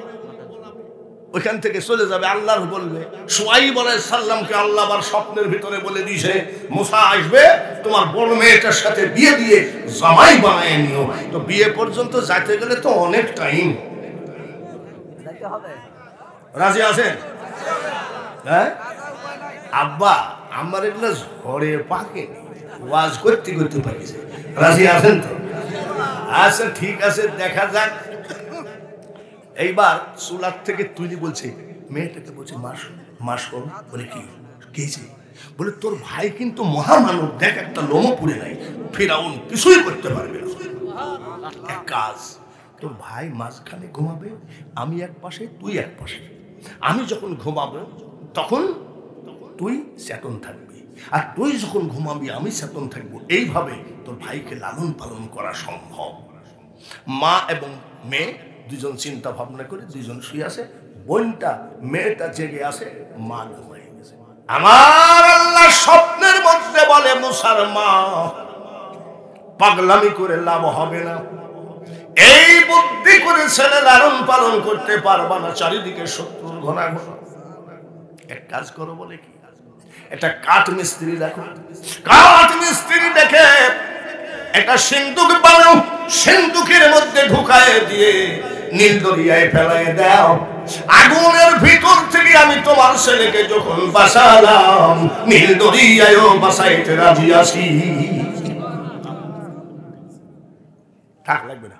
Speaker 1: ওইখান থেকে চলে যাবে, আল্লাহর বলবে। শুআইব আলাইহিস সালামকে আল্লাহ আবার স্বপ্নের ভিতরে বলে দিয়েছে মুসা আসবে, তোমার বড় মেয়েটার সাথে বিয়ে দিয়ে জামাই বানায় নিও। তো বিয়ে পর্যন্ত যাইতে গেলে তো অনেক টাইম। রাজি আছেন? হ্যাঁ আব্বা আমার এগুলো ঝড়ে পাকে ওয়াজ করতে করতে পাকিছে। রাজি আছেন তো? আচ্ছা ঠিক আছে, দেখা যাক। এইবার চুলার থেকে তুলি বলছে, মেয়েটাকে বলছে মাস করো। বলে কি বলে তোর ভাই কিন্তু মহামানব, দেখ একটা লোমও পুড়ে নাই, ফিরাউন কিছুই করতে পারবে না। এক কাজ, তোর ভাই মাঝখানে ঘুমাবে, আমি এক পাশে তুই এক পাশে। আমি যখন ঘুমাবো তখন তুই চেতন থাকবি, আর তুই যখন ঘুমাবি আমি চেতন থাকবো। এইভাবে তোর ভাইকে লালন পালন করা সম্ভব। মা এবং মেয়ে দুজন চিন্তা ভাবনা করে দুজন শুয়ে আছে, বোনটা মেয়েটা জেগে আছে, মা ঘুমাই গেছে। আমার আল্লাহ স্বপ্নের মধ্যে বলে মুসার মা, পাগলামি করে লাভ হবে না, এই বুদ্ধি করে ছেলে লালন পালন করতে পারবা না, চারিদিকে শত্রুর ঘনা ঘনা। এক কাজ করো বলে কি, একটা কাঠ মিস্ত্রি দেখো, কাঠ মিস্ত্রি দেখে একটা সিন্দুক বানাও, সিন্দুকের মধ্যে ঢুকায় দিয়ে নীল দরিয়ায় ফেলায় দাও। আগুনের ভিতর থেকে আমি তোমার ছেলেকে যখন বাঁচালাম, নীল দরিয়ায়ও বাঁচাইতে রাজি আছি। থাক, লাগবে না,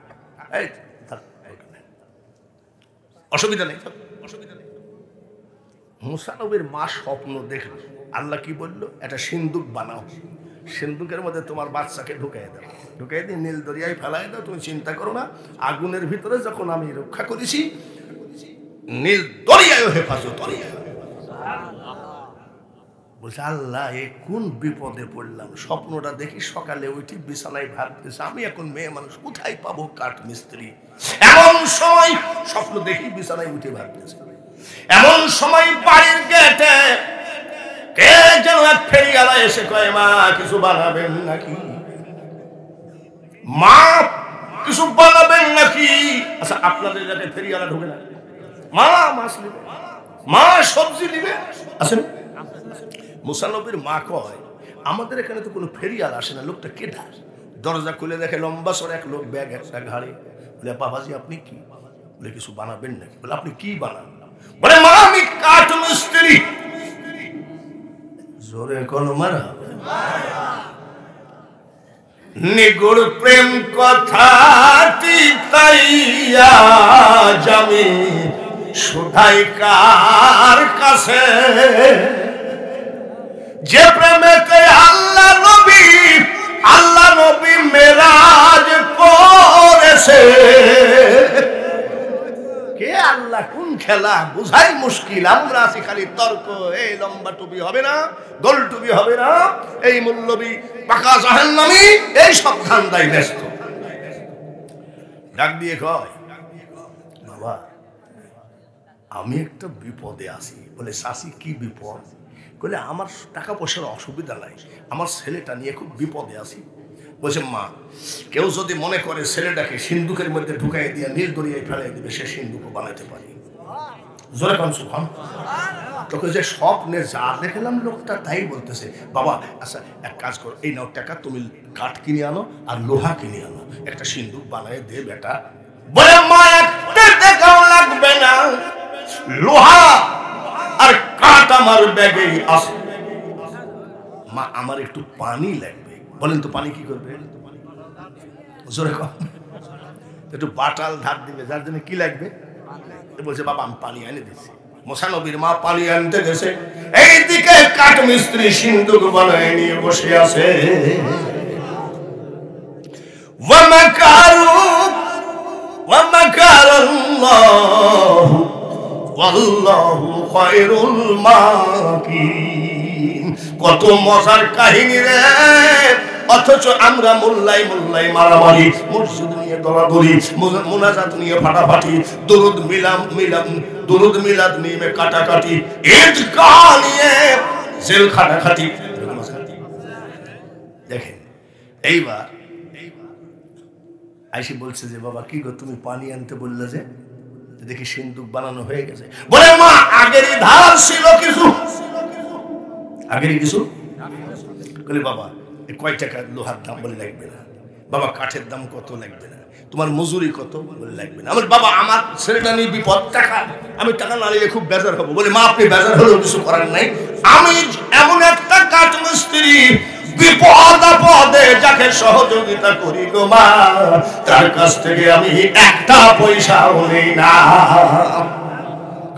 Speaker 1: অসুবিধা নেই। মুসা নবীর মা স্বপ্ন দেখল, আল্লাহ কি বললো, একটা সিন্দুক বানাও, সিন্দুকের মধ্যে তোমার বাচ্চাকে ঢুকাই দাও, ঢুকাই দিয়ে নীল দরিয়ায় ফেলাই দাও, তুমি চিন্তা করো না, আগুনের ভিতরে যখন আমি রক্ষা করেছি নীল দরিয়ায় হেফাজত। বলছে আল্লাহ এ কোন বিপদে পড়লাম, স্বপ্নটা দেখি সকালে উঠি বিছানায় ভাবতেছে আমি এখন মেয়ে মানুষ কোথায় পাবো কাঠ মিস্ত্রি। এমন সময় স্বপ্ন দেখি বিছানায় উঠে ভাবতেছে, এমন সময় বাড়ির গেটে কে যেন এক ফেরিওয়ালা এসে কয় মা কিছু বানাবেন নাকি, মা কিছু বানাবেন নাকি। আচ্ছা আপনাদের এলাকায় ফেরিওয়ালা ঢোকে না, মা মাছ নিবে, মা সবজি নিবে, আসেন। মুসা নবীর মা কয় আমাদের এখানে তো কোনো ফেরিওয়ালা আসে না, লোকটা কেডা? দরজা খুলে দেখে লম্বা সর এক লোক, ব্যাগ একটা ঘাড়ে। বলে বাবাজি আপনি কি? বলে কিছু বানাবেন নাকি? বলে আপনি কি বানান? বলে মা আমি কাঠ মিস্ত্রি। জোরে কোন মারা নিগুড় প্রেম কথাটি তাইয়া জামি শুধাই কার কাছে, যে প্রেমেতে আল্লাহ নবী মেরাজ করেছে। কে আল্লাহ কোন খেলা বুঝাই মুশকিল, আমরা আছি খালি তর্ক, এই লম্বা টুপি হবে না, গোল টুপি হবে না, এই মৌলবী পাকা জাহান্নামী, এই সব ধান্দায় ব্যস্ত। ডাক দিয়ে কয় বাবা আমি একটা বিপদে আছি। বলে শাশি কি বিপদ? বলে আমার টাকা পয়সার অসুবিধা নাই, আমার ছেলেটা নিয়ে খুব বিপদে আছি। বলছে মা কেউ যদি মনে করে ছেলেটাকে সিন্ধুকের মধ্যে ঢুকাই দিয়ে নীল দরিয়ায় ফেলাই দিবে, সে সিন্ধুকও বানাতে পারে। জোরে কান সুবহান। তোকে যে স্বপ্নে যা দেখলাম লোকটা তাই বলতেছে বাবা আচ্ছা এক কাজ করো, এই নাও টাকা, তুমি কাঠ কিনে আনো আর লোহা কিনে আনো, একটা সিন্ধুক বানায় দে বেটা। বলে মা একটা টাকাও লাগবে না, লোহা আর কাঠ আমার ব্যাগেই আছে। মা আমার একটু পানি লাগবে। বলেন তো পানি কি করবে? জোরে কম, একটু বাটাল ধার দিবে, যার জন্য কি লাগবে? বলছে বাবা আমি পানি এনে দিচ্ছি। মুসা নবীর মা পানি আনতে গেছে, এইদিকে কাঠ মিস্ত্রি সিন্ধুক বানায় নিয়ে বসে আছে। ওয়া মাকারাল্লাহু ওয়াল্লাহু খায়রুল মাকিরিন। কত মজার কাহিনী রে, অথচ আমরা মোল্লাই মারামারি, মসজিদ নিয়ে দলাদলি, মুনাজাত নিয়ে ফাটাফাটি, দুরুদ মিলাদ নিয়ে কাটাকাটি, ঈদগাহ নিয়ে জেল খাটাখাটি। দেখেন এইবার আইসি বলছে যে বাবা কি গো তুমি পানি আনতে বললে যে, দেখি সিন্দুক বানানো হয়ে গেছে। বলে মা আগেরই ধার ছিল কিছু, আগেরই কিছু। বলে বাবা কয় টাকা লোহার দাম? বলে লাগবে না। বাবা কাঠের দাম কত? লাগবে না। তোমার মজুরি কত? বলে লাগবে না। আমার বাবা আমার ছেলেটা নিয়ে বিপদ, টাকা, আমি টাকা না নিলে খুব বেজার হবো। বলে মা আপনি বেজার হলেও কিছু করার নাই, আমি এমন একটা কাঠ মিস্ত্রি বিপদ আপদে যাকে সহযোগিতা করি গো মা, তার কাছ থেকে আমি একটা পয়সাও নেই না।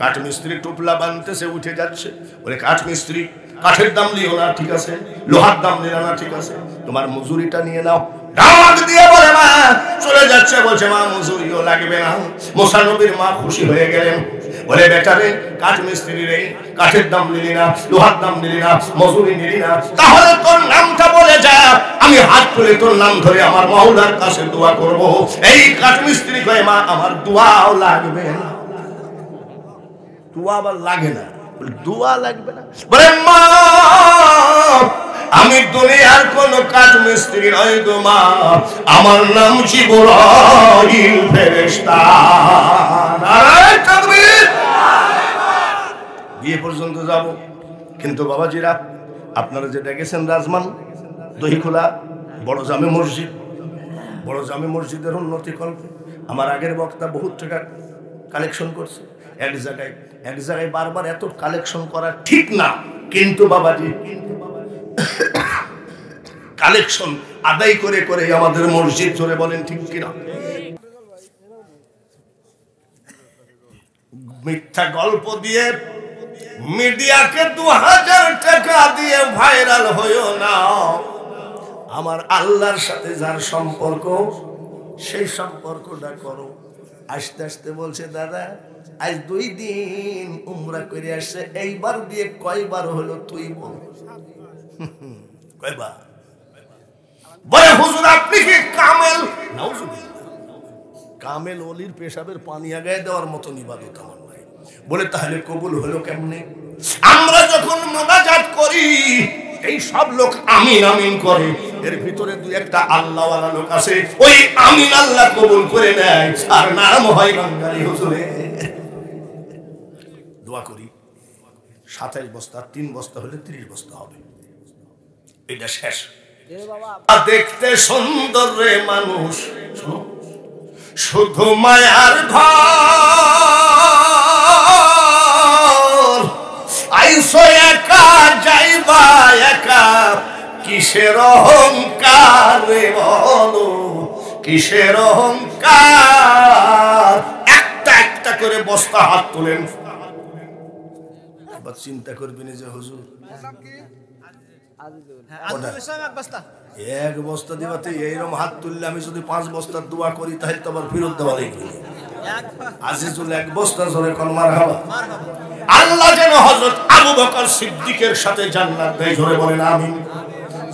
Speaker 1: কাঠ মিস্ত্রি টোপলা বানতেছে, উঠে যাচ্ছে। বলে কাঠ মিস্ত্রি কাঠের দাম নিও না, ঠিক আছে, লোহার দাম নিও না, ঠিক আছে, তোমার মজুরিটা নিয়ে নাও। ডাক দিয়ে বলে মা চলে যাচ্ছে। বলছে মা মজুরিও লাগবে না। মুসা নবীর মা খুশি হয়ে গেলেন। বলে বেটারে কাঠ মিস্ত্রি রে, কাঠের দাম নিলি না, লোহার দাম নিলি না, মজুরি নিলি না, তাহলে তোর নামটা বলে যা, আমি হাত তুলে তোর নাম ধরে আমার মাওলার কাছে দোয়া করব। এই কাঠ মিস্ত্রি কয় মা আমার দোয়াও লাগবে না। দোয়া আবার লাগে না? দোয়া লাগবে না? বলে মা আমি দুনিয়ার কোন কাঠ মিস্ত্রি নই গো মা, আমার নাম জিবরাইল ফেরেশতা। নারায়ে তাকবীর। বিয়ে পর্যন্ত যাব, কিন্তু বাবাজিরা আপনারা যে দেখেছেন রাজমান দহিখোলা বড় জামে মসজিদ, বড় জামে মসজিদের উন্নতি কল্পে আমার আগের বক্তা বহুত টাকা কালেকশন করছে। এক জায়গায় বারবার এত কালেকশন করা ঠিক না, কিন্তু বাবাজি কালেকশন আদায় করে করে আমাদের মসজিদ চলে, বলেন ঠিক কিনা? মিথ্যা গল্প দিয়ে মিডিয়াকে 2000 টাকা দিয়ে ভাইরাল হইও না। আমার আল্লাহর সাথে যার সম্পর্ক সেই সম্পর্কটা করো। আস্তে আস্তে বলছে দাদা আজ 2 দিন উমরা করে আসছে, এইবার দিয়ে কয়বার হলো তুই বল? কয়বার? বলে হুজুর আপনি কি কামেল? নাউজুবিল্লাহ, কামেল ওলির পেশাবের পানি আগায় দেওয়ার মতন ইবাদত আমার নাই। বলে তাহলে কবুল হলো কেমনে? আমরা যখন মুনাজাত করি এই সব লোক আমিন আমিন করে, এর ভিতরে 2-1টা আল্লাহওয়ালা লোক আছে, ওই আমিন আল্লাহ কবুল করে নেয়, আর নাম হয় বাঙালি হুজুরে। দোয়া করি 27 বস্তা, 3 বস্তা হলে 30 বস্তা হবে, এটা শেষ। দেখতে সুন্দর রে মানুষ, শুধু মায়ার ঘর, আইসো একা যাইবা একা, কিসের অহংকার রে বলো, কিসের অহংকার? একটা একটা করে বস্তা হাত তোলেন। আবার চিন্তা করবেন যে হুজুর এক বস্তা দিবাতে এইরকম হাত তুললে আমি যদি 5 বস্তার দোয়া করি তাহলে তো আবার ফেরত দেওয়া লাগবে। আজিজুল 1 বস্তা জোরে কোন মারহাবা। আল্লাহ যেন হযরত আবু বকর সিদ্দিকের সাথে জান্নাত দেয়, জোরে বলেন আমিন।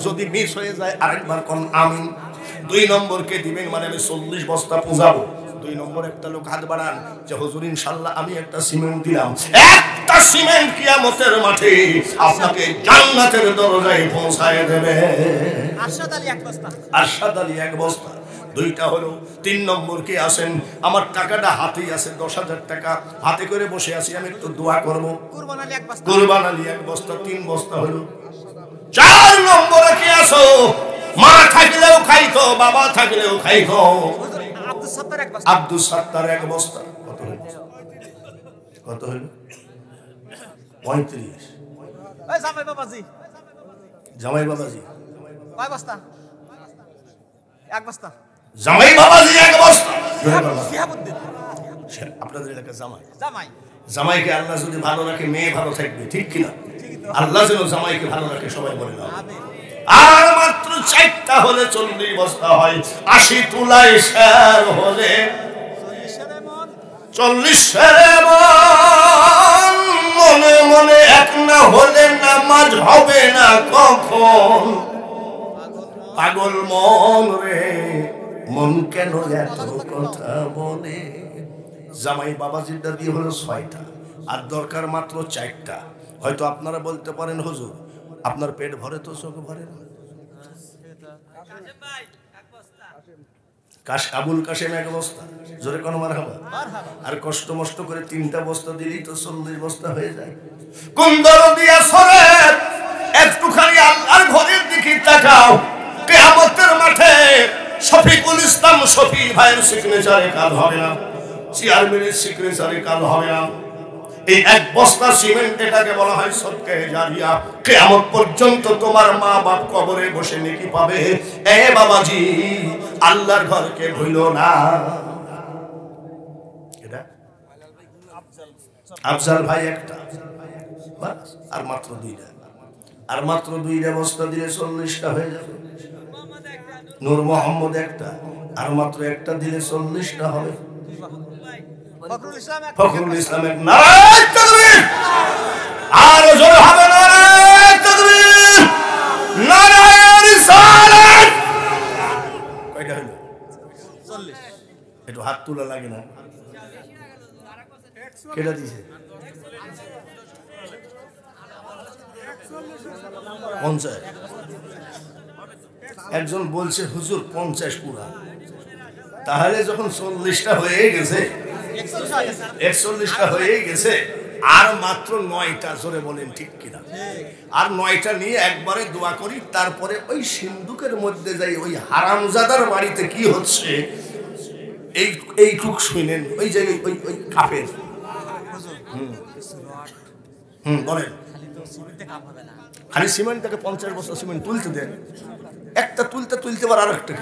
Speaker 1: যদি মিস হয়ে যায় আরেকবার কোন আমিন। 2 নম্বর কে দিবেন? মানে আমি 40 বস্তা পূজাবো। 2 নম্বর একটা লোক হাত বাড়ান যে হুজুর ইনশাআল্লাহ আমি একটা সিমেন্ট দিলাম। একটা সিমেন্ট কিয়ামতের মাঠে আপনাকে জান্নাতের দরজায় পৌঁছায় দেবে। আরশাদ আলী 1 বস্তা, আরশাদ আলী 1 বস্তা। 2টা হলো। 3 নম্বর কে আছেন? আমার টাকাটা হাতেই আছে, 10,000 টাকা হাতে করে বসে আছি, আমি একটু দোয়া করব। কুরবান আলী 1 বস্তা, কুরবান আলী 1 বস্তা, 3 বস্তা হলো। 4 নম্বরে কে আছো? মা থাকলেও খাইতো, বাবা থাকলেও খাইতো। আব্দুল সত্তার 1 বস্তা, আব্দুল সত্তার 1 বস্তা। কত হলো? কত হলো? 35। ওই জামাই বাবাজি, জামাই বাবাজি কয় বস্তা? 1 বস্তা। জামাই বাবাজি 1 বস্তা। শিহাবুদ্দিন আপনাদের এলাকা জামাই, জামাই জামাইকে আল্লাহ যদি ভালো রাখে মেয়ে ভালো থাকবে, ঠিক কিনা? আল্লাহ যেন জামাইকে ভালো রাখে, সবাই বলে না। আর মাত্র 4টা হলে 40 বস্তা হয়। 80 তুলায় শের হলে 40 শেরে মন, মনে মনে এক না হলে নামাজ হবে না কখন। পাগল মন রে, মন কেন এত কথা বলে? জামাই বাবাজিটা দিয়ে হলো 6টা, আর দরকার মাত্র 4টা। হয়তো আপনারা বলতে পারেন হুজুর আপনার পেট ভরে তো চোখ ভরে না। আবুল কাশেম এক বস্তা, জোরে কোনো মারহাবা। আর কষ্ট মষ্ট করে 3টা বস্তা দিলেই তো 40 বস্তা হয়ে যায়। কোন দরদিয়া সরে একটুখানি আল্লাহর ঘরের দিকে তাকাও, কিয়ামতের মাঠে শফিকুল ইসলাম শফি ভাইয়ের সিগনেচারে কাজ হবে না, চেয়ারম্যানের সিগনেচারে কাজ হবে না। এই এক বস্তা সিমেন্ট এটাকে বলা হয় সদকা জারিয়া। কিয়ামত পর্যন্ত তোমার মা বাপ কবরে বসে নেকি পাবে। এ বাবাজি, আল্লাহর ঘরকে ভুলো না। এটা আফজাল ভাই একটা, আর মাত্র 2টা, আর মাত্র 2টা বস্তা দিলে 40টা হয়ে যাবে। নূর মোহাম্মদ একটা, আর মাত্র একটা দিলে 40টা হবে। ফখরুল ইসলাম এক, নারায়ে তাকবীর। আর জোরে হবে নারায়ে তাকবীর, নারায়ে রিসালাত। কয়টা হলো? 40। একটু হাত তোলা লাগে না? কেটা দিছে? 50। একজন বলছে হুজুর 50 পুরা। তাহলে যখন 40টা হয়ে গেছে, 41টা হয়ে গেছে, আর মাত্র 9টা, জোরে বলেন ঠিক কিনা? আর 9টা নিয়ে একবারে দোয়া করি, তারপরে ওই সিন্ধুকের মধ্যে যাই ওই হারামজাদার বাড়িতে কি হচ্ছে এইটুক শুনেন। ওই জায়গায় ওই কাফের বলেন, খালি সিমেন্ট থেকে 50 বস্তা সিমেন্ট তুলতে দেন, একটা তুলতে তুলতে পারে আর একটা।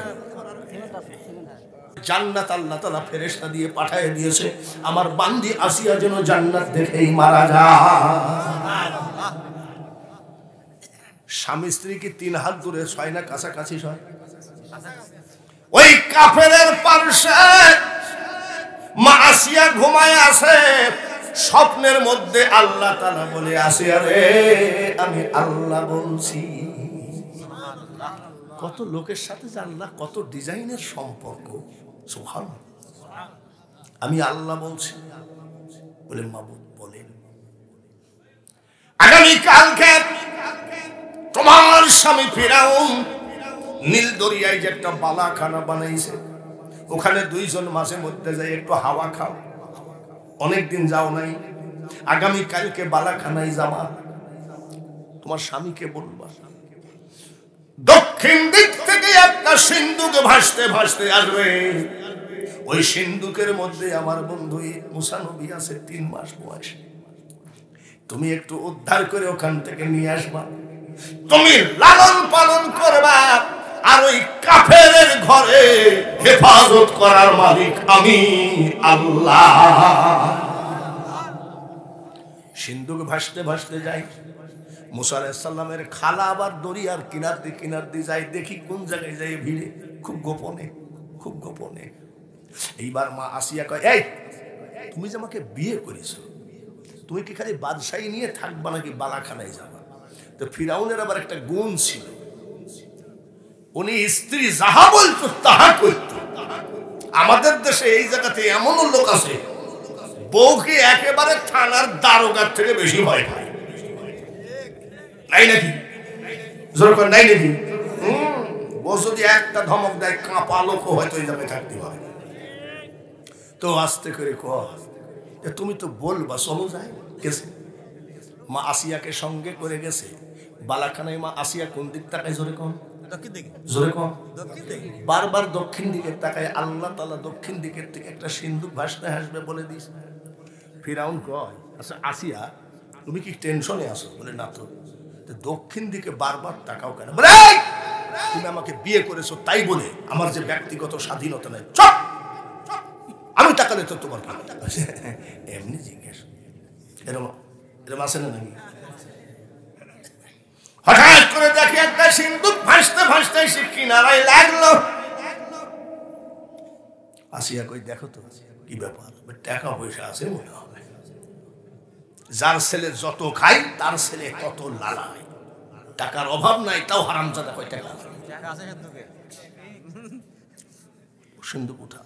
Speaker 1: জান্নাত আল্লাহ তাআলা ফেরেশতা দিয়ে পাঠিয়ে দিয়েছে, আমার বান্দি আসিয়া যেন জান্নাত দেখেই মারা যায়। স্বামী স্ত্রী কি 3 হাত দূরে ছয় না কাছাকাছি ছয়? ওই কাফেরের পাশে মা আসিয়া ঘুমায় আছে, স্বপ্নের মধ্যে আল্লাহ তাআলা বলে, আসিয়া রে আমি আল্লাহ বলছি। কত লোকের সাথে যে আল্লাহ কত ডিজাইনের সম্পর্ক, সুবহানাল্লাহ। আমি আল্লাহ বলছি বলে মাবুদ বলেন, আগামী কালকে তোমার স্বামী ফিরাউন নীল দরিয়ায় যে একটা বালাখানা বানাইছে, ওখানে 2 জন মাঝে মধ্যে যাই একটু হাওয়া খাও। অনেকদিন যাও নাই, আগামী কালকে বালাখানায় যাবা, তোমার স্বামীকে বলবা দক্ষিণ দিক থেকে একটা সিন্ধুক ভাসতে ভাসতে আসবে। ওই সিন্ধুকের মধ্যে আমার বন্ধু মুসা নবী আছে, 3 মাস বয়স। তুমি একটু উদ্ধার করে ওখান থেকে নিয়ে আসবা, তুমি লালন পালন করবা, আর ওই কাফেরের ঘরে হেফাজত করার মালিক আমি আল্লাহ। সিন্ধুক ভাসতে ভাসতে যাই, মুসা আলাইহিস সালামের খালা আবার দরিয়ার কিনার দিয়ে যায়, দেখি কোন জায়গায় যায় ভিড়ে, খুব গোপনে, খুব গোপনে। এইবার মা আসিয়া কয়, এই তুমি যে আমাকে বিয়ে করেছো, তুমি কি খালি বাদশাহী নিয়ে থাকবা নাকি বালাখানায় যাবা? তো ফিরাউনের আবার একটা গুণ ছিল, উনি স্ত্রী যাহা বলতো তাহা করত। আমাদের দেশে এই জায়গাতে এমনও লোক আছে, বউকে একেবারে থানার দারোগার থেকে বেশি ভয় পায়, নাই নাকি? জোর করে নাই নাকি? বউ যদি একটা ধমক দেয়, কাঁপা লোক হয়তো এই জায়গায় থাকতে পারে। তো আস্তে করে কয়, তুমি তো বলবা চলো যাই। গেছে, মা আসিয়াকে সঙ্গে করে গেছে বালাখানায়। মা আসিয়া কোন দিক তাকায়? জোরে কম, জোরে কম। বারবার দক্ষিণ দিকে তাকায়। আল্লাহ তাআলা দক্ষিণ দিকের থেকে একটা সিন্ধুক ভাসতে হাসবে বলে দিস। ফিরাউন কয়, আচ্ছা আসিয়া তুমি কি টেনশনে আছো? বলে না তো। দক্ষিণ দিকে বারবার তাকাও কেন? বলে তুমি আমাকে বিয়ে করেছো তাই বলে আমার যে ব্যক্তিগত স্বাধীনতা নেই, চুপ। আমি তাকালে তো তোমার এমনি জিজ্ঞেস, এরকম আছে না নাকি? হঠাৎ করে দেখে একটা সিন্ধুক ভাসতে ভাসতে সে কিনারায় লাগলো। আসিয়া কই, দেখো তো কি ব্যাপার, টাকা পয়সা আছে মনে হবে। যার ছেলে যত খাই তার ছেলে তত লালায়, টাকার অভাব নাই, তাও হারামজাদা কয় টাকা আছে। সিন্ধুক উঠা।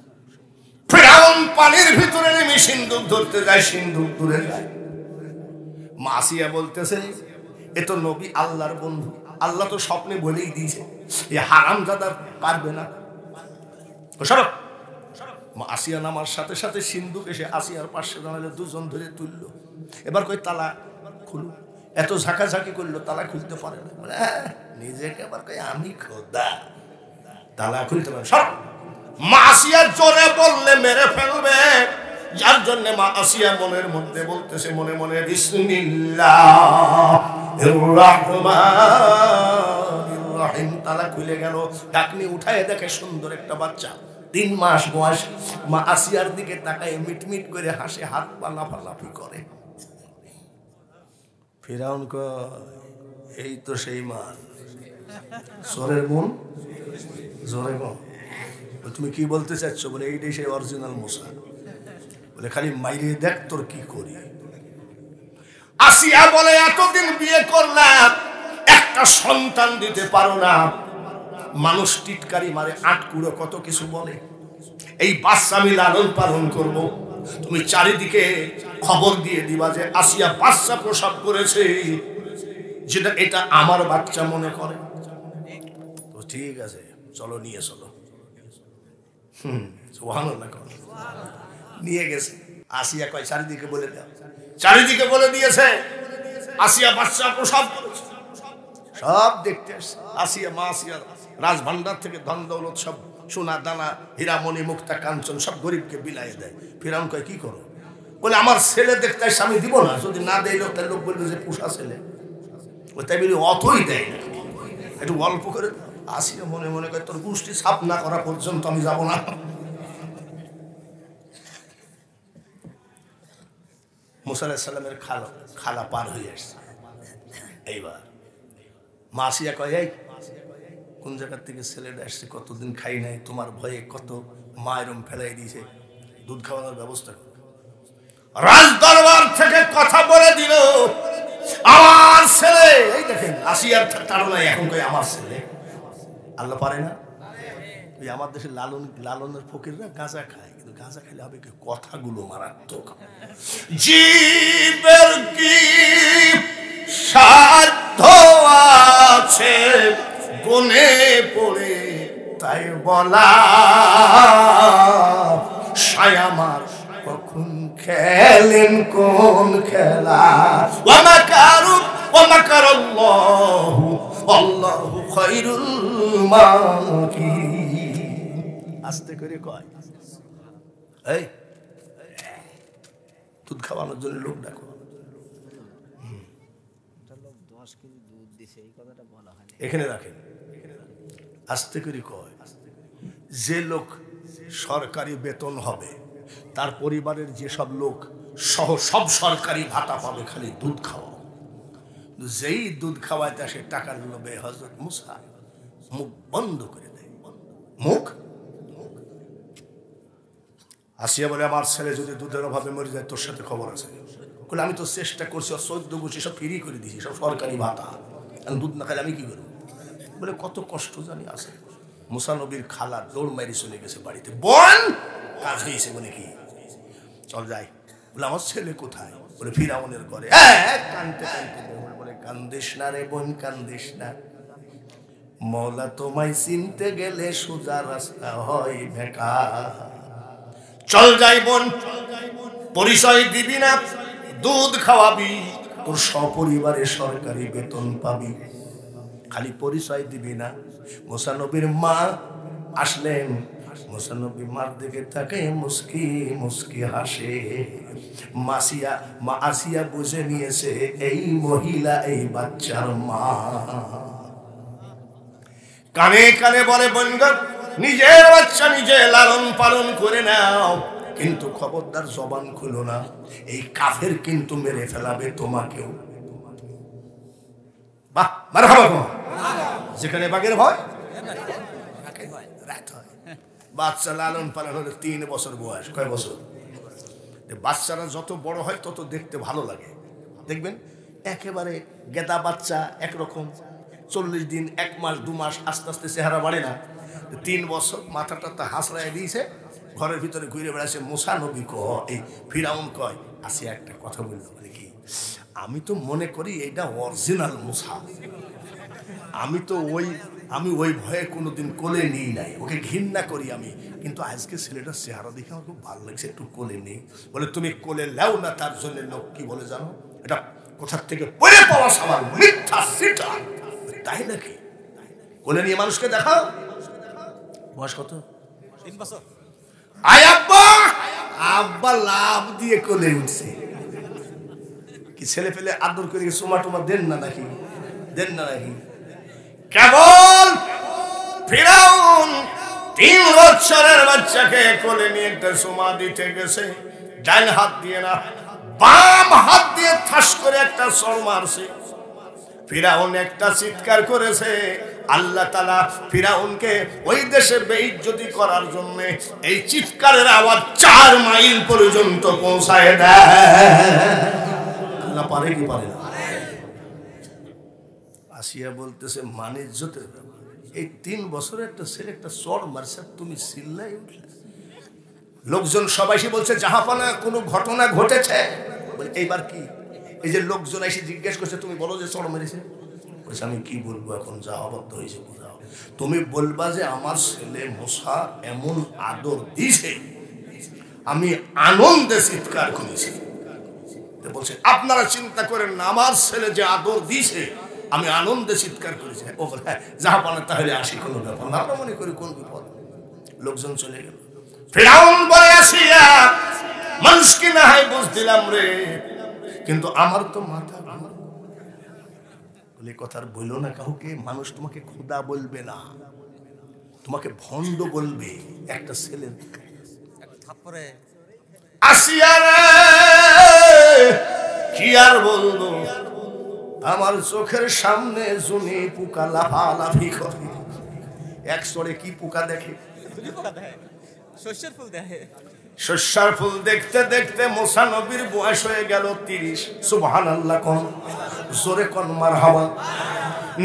Speaker 1: ফিরাউন পানির ভিতরে নেমে সিন্ধুক ধরতে যায়, সিন্ধুক দূরে যায়। মা আসিয়া বলতেছে, এ তো নবী আল্লাহর বন্ধু, আল্লাহ তো স্বপ্নে বলেই দিয়েছে এ হারামজাদা পারবে না। সরব। আসিয়া নামার সাথে সাথে সিন্ধুক এসে আসিয়ার পাশে দাঁড়ালে, দুজন ধরে তুললো। এবার কই তালা খুলো, এত ঝাঁকাঝাঁকি করলো, তালা খুলতে পারে না। মানে নিজেকে আবার কই আমি খোদা, তালা খুলতে পারে। সব মা আসিয়া জোরে বললে মেরে ফেলবে, যার জন্য মা আসিয়া মনের মধ্যে বলতেছে মনে মনে, বিসমিল্লাহির রাহমানির রহিম। তালা খুলে গেল, ঢাকনি উঠায় দেখে সুন্দর একটা বাচ্চা, 3 মাস বয়স। মা আসিয়ার দিকে তাকায় মিটমিট করে হাসে, হাত পা লাফালাফি করে। ফিরাউন কয়, এই তো সেই মাল, সোরের মন জোরে গো। তুমি কি বলতে চাচ্ছ? বলে এইটাই সেই অরিজিনাল মুসা। বলে খালি মাইরে দেখ তোর কি করি। আসিয়া বলে, এতদিন বিয়ে করলাম, একটা সন্তান দিতে পারো না। মানুষ টিটকারি মারে, আটকুড়ো কত কিছু বলে। এই বাচ্চা আমি লালন পালন করব, তুমি চারিদিকে খবর দিয়ে দিবা যে আসিয়া বাচ্চা প্রসব করেছে, যেটা এটা আমার বাচ্চা মনে করে। তো ঠিক আছে, চলো নিয়ে চলো। সুবহানাল্লাহ। নিয়ে গেছে। আসিয়া কয় চারিদিকে বলে দাও। চারিদিকে বলে দিয়েছে আসিয়া বাচ্চা প্রসব করেছে। সব দেখতে আসছে। আসিয়া মা আসিয়া রাজভান্ডার থেকে ধন দৌলত সব, সোনা দানা হীরামণি মুক্তা কাঞ্চন সব গরিবকে বিলাইয়ে দেয়। ফিরাউন কয় কি করো? বলে আমার ছেলে দেখতে আসছে, আমি দিব না? যদি না দেয় তার লোক বলবে যে পোষা ছেলে। তাই বলি অতই দেয় না, একটু অল্প করে। আসিয়া মনে মনে করে তোর গোষ্ঠী সাফ না করা পর্যন্ত আমি যাব না। মুসা আলাইহিস সালামের খালা পার হয়ে আসছে। এইবার মা আসিয়া কয়, এই কোন জায়গার থেকে ছেলেটা আসছে, কতদিন খাই নাই, তোমার ভয়ে কত মা এরম ফেলাই দিয়েছে, দুধ খাওয়ানোর ব্যবস্থা করো। রাজ দরবার থেকে কথা বলে দিল, আমার ছেলে। এই দেখেন আসিয়ার তাড়নায় এখন কই আমার ছেলে। আল্লাহ পারে না? ওই আমার দেশে লালনের ফকিররা গাঁজা খায়, কিন্তু গাঁজা খাইলে হবে কি, কথাগুলো মারাত্মক। জীবের কি সাধ্য আছে গুনে পড়ে তাই বলা, সায়ামার কখন খেলেন কোন খেলা। ওয়ামাকারু ওয়ামাকারাল্লাহু আল্লাহু খায়রুল মাকিরিন। আস্তে করে কয়, এই দুধ খাওয়ানোর জন্য লোক ডাকো। এখানে রাখেন, আস্তে করে কয়, যে লোক সরকারি বেতন হবে তার পরিবারের যেসব লোক সহ সব সরকারি ভাতা পাবে, খালি দুধ খাওয়াও। যেই দুধ খাওয়াইতে আসে টাকার লোভে হযরত মুসা মুখ বন্ধ করে দেয়। মুখ আসিয়া বলে, আমার ছেলে যদি দুধের অভাবে মরে যায় তোর সাথে খবর আছে। বলে আমি তো চেষ্টা করছি, 14 গোষ্ঠী সব ফ্রি করে দিয়েছি, সব সরকারি ভাতা, দুধ না খাইলে আমি কি করবো? বলে কত কষ্ট জানি আছে। মুসা নবীর খালা দৌড় মারি চলে গেছে বাড়িতে। বোন কাজ হয়েছে, বলে কি চল যাই। বলে আমার ছেলে কোথায়? বলে ফিরাউনের ঘরে। কানতে কানতে বলে, কান্দিস না রে বোন, কান্দিস না। মওলা তোমায় চিনতে গেলে সোজা রাস্তা হয় বেকার। চল যাই বোন, পরিচয় দিবি না, দুধ খাওয়াবি, তোর সপরিবারে সরকারি বেতন পাবি, খালি পরিচয় দিবি না। মুসা নবীর মা আসলেন। মুসা নবী মার দিকে তাকে মুস্কি মুস্কি হাসে। মা আসিয়া বুঝে নিয়েছে এই মহিলা এই বাচ্চার মা। কানে কানে বলে, বন্ধু নিজের বাচ্চা নিজে লালন পালন করে নাও, কিন্তু খবরদার জবান খুলো না, এই কাফের কিন্তু মেরে ফেলাবে তোমাকেও। বাহ, মারহাবা। যেখানে বাঘের ভয় রাত হয়। বাচ্চা লালন পালন হলে 3 বছর বয়স। কয় বছর? বাচ্চারা যত বড় হয় তত দেখতে ভালো লাগে। দেখবেন একেবারে গেদা বাচ্চা একরকম, 40 দিন 1 মাস 2 মাস আস্তে আস্তে চেহারা বাড়ে না। 3 বছর মাথাটা হাসড়াই দিয়েছে, ঘরের ভিতরে ঘুরে বেড়াচ্ছে। মুসা নবী এই ফিরাউন কয়, আসি একটা কথা বললো, বলে কি, আমি তো মনে করি এইটা অরিজিনাল মুসা, আমি তো ওই আমি ওই ভয়ে কোনোদিন কোলে নিই নাই, ওকে ঘৃণা করি আমি। কিন্তু আজকে ছেলেটার চেহারা দেখে আমার খুব ভালো লাগছে, একটু কোলে নেই। বলে তুমি কোলে নাও না, তার জন্য লোক কি বলে জানো, এটা কোথার থেকে পড়ে পাওয়া সামান, মিথ্যা সিটা। তাই নাকি? কোলে নিয়ে মানুষকে দেখাও। বয়স কত?
Speaker 2: 3 বছর।
Speaker 1: আয় আব্বা, আব্বা লাভ দিয়ে কোলে উঠছে। কি ছেলে পেলে আদর করে সোমা টোমা দেন না নাকি? দেন না নাকি? কেবল ফিরাউন 3 বছরের বাচ্চাকে কোলে নিয়ে একটা সোমা দিতে গেছে, ডান হাত দিয়ে না বাম হাত দিয়ে ঠাস করে একটা সর মারছে। ফিরাউন একটা চিৎকার করেছে। আল্লাহ তাআলা ফিরাউনকে ওই দেশে বেইজ্জতি করার জন্য এই চিৎকারের আওয়াজ 4 মাইল পর্যন্ত পৌঁছায় দেয়। আল্লাহ পারে কি পারে না? আসিয়া বলতেছে মানিজ্যতের ব্যাপার, এই 3 বছরের একটা ছেলে একটা চড় মারছে, তুমি চিল্লাই উঠলে। লোকজন সবাই এসে বলছে জাহাপানা কোনো ঘটনা ঘটেছে? এইবার কি? এই যে লোকজন এসে জিজ্ঞেস করছে তুমি বলো যে চড় মেরেছে। বলছে আমি কি বলবো, এখন যা অবদ্ধ হয়েছে বোঝাও। তুমি বলবা যে আমার ছেলে মুসা এমন আদর দিছে, আমি আনন্দে চিৎকার করেছি। বলছে আপনারা চিন্তা করেন না, আমার ছেলে যে আদর দিছে আমি আনন্দে চিৎকার করেছি। ও বলে জাহাপানা তাহলে আসি, কোনো ব্যাপার না, আমরা মনে করি কোন বিপদ। লোকজন চলে গেল। ফিরাউন বলে আসিয়া মানুষকে না হয় বুঝ দিলাম রে, কিন্তু আমার তো মাথা বলে কথার বললো না কাউকে। মানুষ তোমাকে খোদা বলবে না, তোমাকে ভণ্ড বলবে। একটা ছেলের
Speaker 2: থাপ্পড়ে
Speaker 1: আসিয়া রে কি আর বলবো, আমার চোখের সামনে জুনি পোকা লাফালাফি করে। এক চড়ে কি পোকা দেখে?
Speaker 2: শস্যের ফুল দেখে।
Speaker 1: শস্যার ফুল দেখতে দেখতে মুসা নবীর বয়স হয়ে গেল 30। সুবহানাল্লাহ কোন জোরে কোন মারহাবা।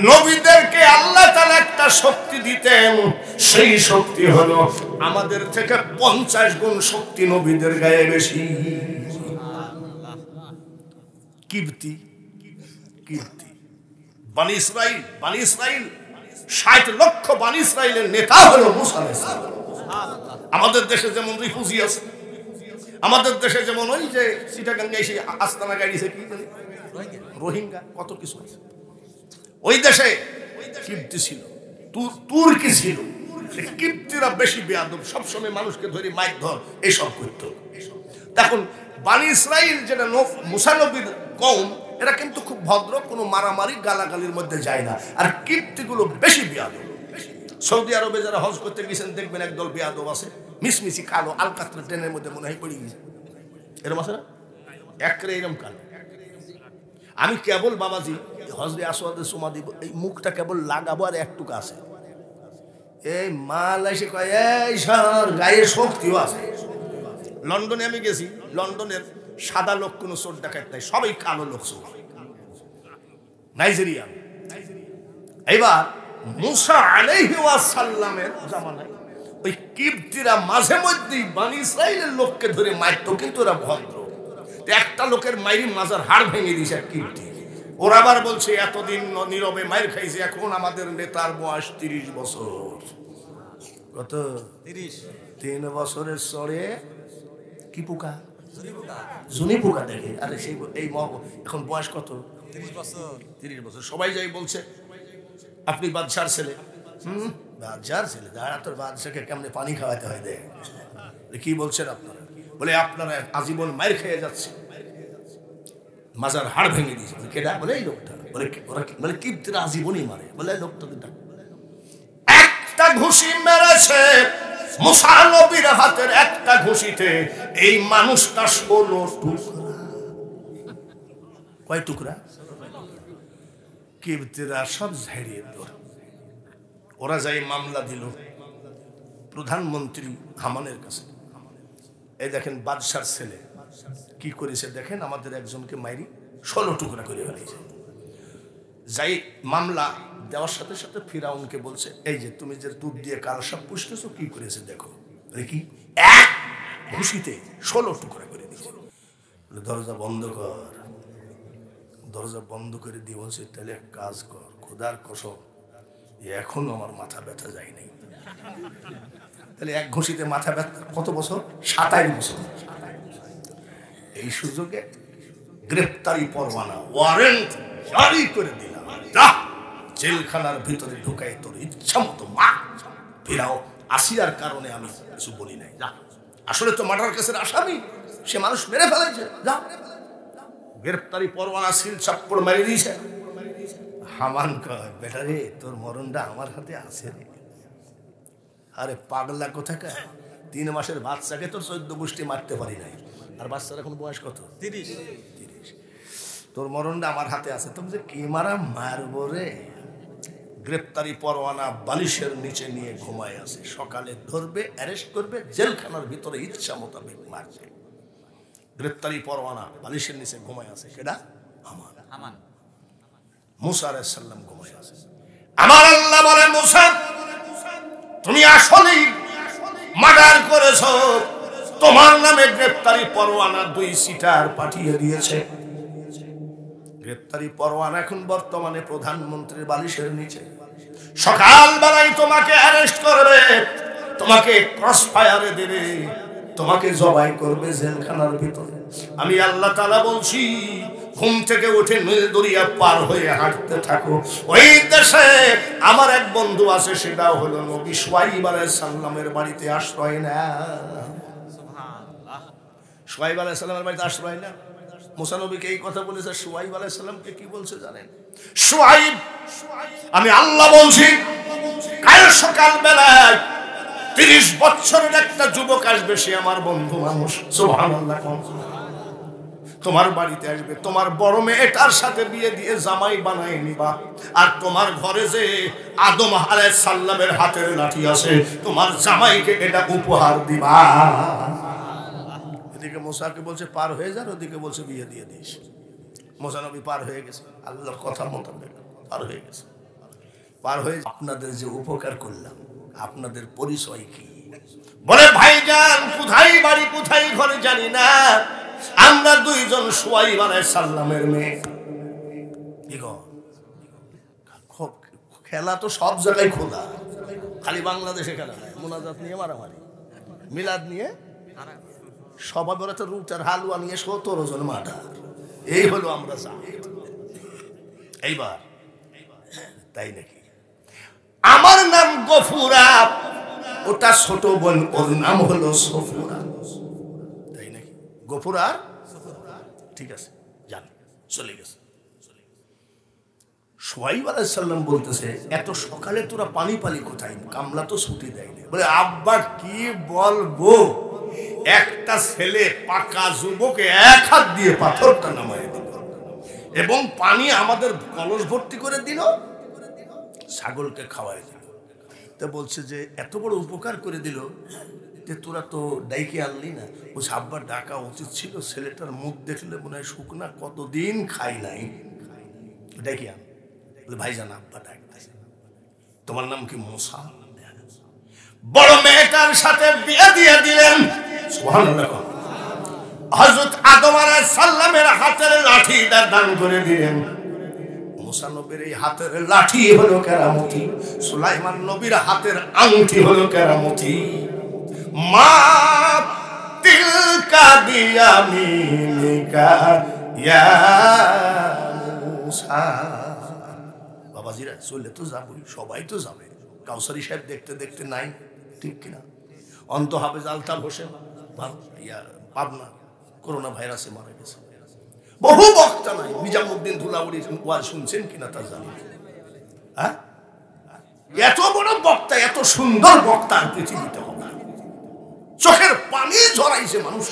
Speaker 1: নবীদেরকে আল্লাহ তাআলা একটা শক্তি দিতেন, সেই শক্তি হলো আমাদের থেকে 50 গুণ শক্তি নবীদের গায়ে বেশি। কিবতি কীর্তি বানি ইসরাইল 60 লক্ষ বানি ইসরাইলের নেতা হলো মুসা আলাইহিস সালাম। আমাদের দেশে যেমন রিফিউজি আছে, আমাদের দেশে যেমন ওই যে চিটাগাঙ্গে এসে আস্তানা গাড়িছে কি জানি রোহিঙ্গা, কত কিছু আছে। ওই দেশে কিবতি ছিল, তুর্কি ছিল। কিবতিরা বেশি বেয়াদব, সবসময় মানুষকে ধরে মাইক ধর এইসব করত। দেখুন বানি ইসরাইল যেটা মুসা নবীর কওম, এরা কিন্তু খুব ভদ্র, কোনো মারামারি গালাগালির মধ্যে যায় না। আর কিবতিগুলো বেশি বেয়াদব। সৌদি আরবে যারা হজ করতে গেছেন দেখবেন একদল বেয়াদব আছে, মিসমিসি কালো, আলকাতরা ট্রেনের মধ্যে মনে হয় পড়ে গেছে, এরকম আছে না? একরে এরকম কালো। আমি কেবল বাবাজি হজরে আসওয়াদে সুমা দিব, এই মুখটা কেবল লাগাবো আর একটুকু আছে। এই মাল এসে কয় এই সর গায়ে শক্তিও আছে। লন্ডনে আমি গেছি, লন্ডনের সাদা লোক কোনো চোর ডাকাত নাই, সবাই কালো লোক চোর, নাইজেরিয়া। এইবার মুসা আলাইহি ওয়াসাল্লামের জামানায় ওই কিবতিরা মাঝে মধ্যেই বানি ইসরাইলের লোককে ধরে মারতো, কিন্তু ওরা ভদ্র। একটা লোকের মাইরি মাজার হাড় ভেঙে দিয়েছে এক কিবতি। ওরা আবার বলছে এতদিন নীরবে মাইর খাইছে, এখন আমাদের নেতার বয়স 30 বছর। কত?
Speaker 2: 30।
Speaker 1: 3 বছরের চড়ে কি পোকা? জুনি পোকা দেখে। আরে সেই এই এখন বয়স কত?
Speaker 2: 30 বছর।
Speaker 1: 30 বছর। সবাই যাই বলছে আপনি বাদশার ছেলে। বাদশার ছেলে? দাঁড়া, তোর বাদশাকে কেমনে পানি খাওয়াতে হয় দেখ। কি বলছেন আপনারা? বলে আপনারা আজীবন মায়ের খেয়ে যাচ্ছে, মাজার হাড় ভেঙে দিয়েছে। কেডা? বলে এই লোকটা। বলে ওরা মানে কিবতিরা আজীবনই মারে। বলে লোকটা একটা ঘুষি মেরেছে মুসা নবীর হাতের, একটা ঘুষিতে এই মানুষটা 16 টুকরা। কয় টুকরা? কিবতিরা সব ঝাড়িয়ে দিল। ওরা যাই মামলা দিল প্রধানমন্ত্রী হামানের কাছে। এই দেখেন বাদশার ছেলে কি করেছে দেখেন, আমাদের একজনকে মাইরি 16 টুকরা করে ফেলেছে। যাই মামলা দেওয়ার সাথে সাথে ফিরাউনকে বলছে এই যে তুমি যে দুধ দিয়ে কাল সব পুষতেছো, কি করেছে দেখো। কি এক ঘুষিতে 16 টুকরা করে দিয়েছে। দরজা বন্ধ কর। দরজা বন্ধ করে দিয়ে বলছে তাহলে এক কাজ কর, খোদার কসম এখনো আমার মাথা ব্যথা যায় নাই। তাহলে এক ঘষিতে মাথা ব্যথা কত বছর? 27 বছর। এই সুযোগে গ্রেফতারি পরোয়ানা, ওয়ারেন্ট জারি করে দিলাম, যা জেলখানার ভিতরে ঢুকাই তোর ইচ্ছা মতো মা ফেরাও। আসিয়ার কারণে আমি কিছু বলি নাই, যা। আসলে তো মার্ডার কেসের আসামি, সে মানুষ মেরে ফেলেছে, যা। গ্রেফতারি পরোয়ানা সিল চাপ্পড় মেরে দিয়েছে। হামান কয়, বেটা রে, তোর মরণটা আমার হাতে আছে রে। আরে পাগলা কোথাকার, 3 মাসের বাচ্চাকে তোর 14 গোষ্ঠী মারতে পারি নাই, আর বাচ্চার এখন বয়স কত?
Speaker 2: 30।
Speaker 1: তোর মরণটা আমার হাতে আছে, তুমি যে কি মারা মারবো রে। গ্রেফতারি পরোয়ানা বালিশের নিচে নিয়ে ঘুমায় আছে, সকালে ধরবে, অ্যারেস্ট করবে, জেলখানার ভিতরে ইচ্ছা মোতাবেক মারছে। গ্রেফতারি পরোয়ানা বালিশের নিচে ঘুমায় আছে, কেডা?
Speaker 2: আমান।
Speaker 1: মুসা আলাইহিস সালাম ঘুমায় আছে। আমার আল্লাহ বলে, মুসা তুমি আসলেই মার্ডার করেছো, তোমার নামে গ্রেফতারি পরোয়ানা 2 সিটার পাঠিয়ে দিয়েছে। গ্রেফতারি পরোয়ানা এখন বর্তমানে প্রধানমন্ত্রীর বালিশের নিচে। সকালবেলায় তোমাকে অ্যারেস্ট করবে, তোমাকে ক্রস ফায়ারে দেবে, তোমাকে জবাই করবে জেলখানার ভিতরে। আমি আল্লাহ তাআলা বলছি, ঘুম থেকে উঠে নীল দরিয়া পার হয়ে হাঁটতে থাকো। ওই দেশে আমার এক বন্ধু আছে, সেটাও হলো নবী শুআইব আলাইহিস সালামের বাড়িতে আশ্রয় না।
Speaker 2: সুবহানাল্লাহ।
Speaker 1: শুআইব আলাইহিস সালামের বাড়িতে আশ্রয় না। মুসা নবীকে এই কথা বলেছে, শুআইব আলাইহিস সালামকে কি বলছে জানেন? শুআইব, আমি আল্লাহ বলছি, কাল সকাল বেলায় 30 বছরের একটা যুবক আসবে, সে আমার বন্ধু মানুষ। সুবহানাল্লাহ। তোমার বাড়িতে আসবে, তোমার বড় মেয়েটার সাথে বিয়ে দিয়ে জামাই বানায় নিবা, আর তোমার ঘরে যে আদম আলাইহিস সালামের হাতের লাঠি আছে, তোমার জামাইকে এটা উপহার দিবা। এদিকে মুসাকে বলছে পার হয়ে যান, ওদিকে বলছে বিয়ে দিয়ে দিস। মুসা নবী পার হয়ে গেছে, আল্লাহর কথা মোতাবেক পার হয়ে গেছে। পার হয়ে আপনাদের যে উপকার করলাম, আপনাদের পরিচয় কি? বলে, ভাইজান কোথায় বাড়ি কোথায় ঘরে জানি না, আমরা 2 জন শুআইব আলাইহিস সালামের মেয়ে। খেলা তো সব জায়গায় খোদা, খালি বাংলাদেশে খেলা নাই। মুনাজাত নিয়ে মারামারি, মিলাদ নিয়ে, সবাই বলে তো রুটার হালুয়া নিয়ে 17 জন মার্ডার। এই হলো আমরা জানি। এইবার তাই নাকি? আমার নাম গফুরা, ওটা ছোট বোন, ওর নাম হলো সফুরা। তাই নাকি? গফুরা, ঠিক আছে, যান, চলে গেছে। শুআইব আলাইহিস সালাম বলতেছে, এত সকালে তোরা পানি পালি কোথায়? কামলা তো ছুটি দেয়নি। বলে, আব্বা কি বলবো, একটা ছেলে পাকা যুবকে 1 হাত দিয়ে পাথরটা নামায় দিল, এবং পানি আমাদের কলস ভর্তি করে দিল, ছাগলকে খাওয়াই দিল। তা বলছে যে এত বড় উপকার করে দিল, যে তোরা তো ডাইকে আনলি না। বলছে, আব্বা ডাকা উচিত ছিল, ছেলেটার মুখ দেখলে মনে হয় শুকনা, কতদিন খাই নাই, ডাইকে আন। বলে, ভাইজান আব্বা ডাকতেছে। তোমার নাম কি? মুসা। বড় মেয়েটার সাথে বিয়ে দিয়ে দিলেন। সুবহানাল্লাহ। হযরত আদম আলাইহিস সালামের হাতের লাঠিটা দান করে দিলেন। মুসা নবীর এই হাতের লাঠি হলো কেরামতি, সুলাইমান নবীর হাতের আংটি হলো কেরামতি। মা তিলকা বিয়ামিনিকা ইয়া মুসা। বাবাজিরা, চলে তো যাবই, সবাই তো যাবে। কাউসারি সাহেব দেখতে দেখতে নাই, ঠিক কিনা? অন্ত হাফেজ আলতাফ হোসেন পাবনা করোনা ভাইরাসে মারা গেছে। বহু বক্তা নাই, নিজামুদ্দিন ধুলাউড়ির ওয়াজ শুনছেন কিনা তা জানি। হ্যাঁ, এত বড় বক্তা, এত সুন্দর বক্তা আর পৃথিবীতে হবে না। চোখের পানি ঝরাইছে মানুষ,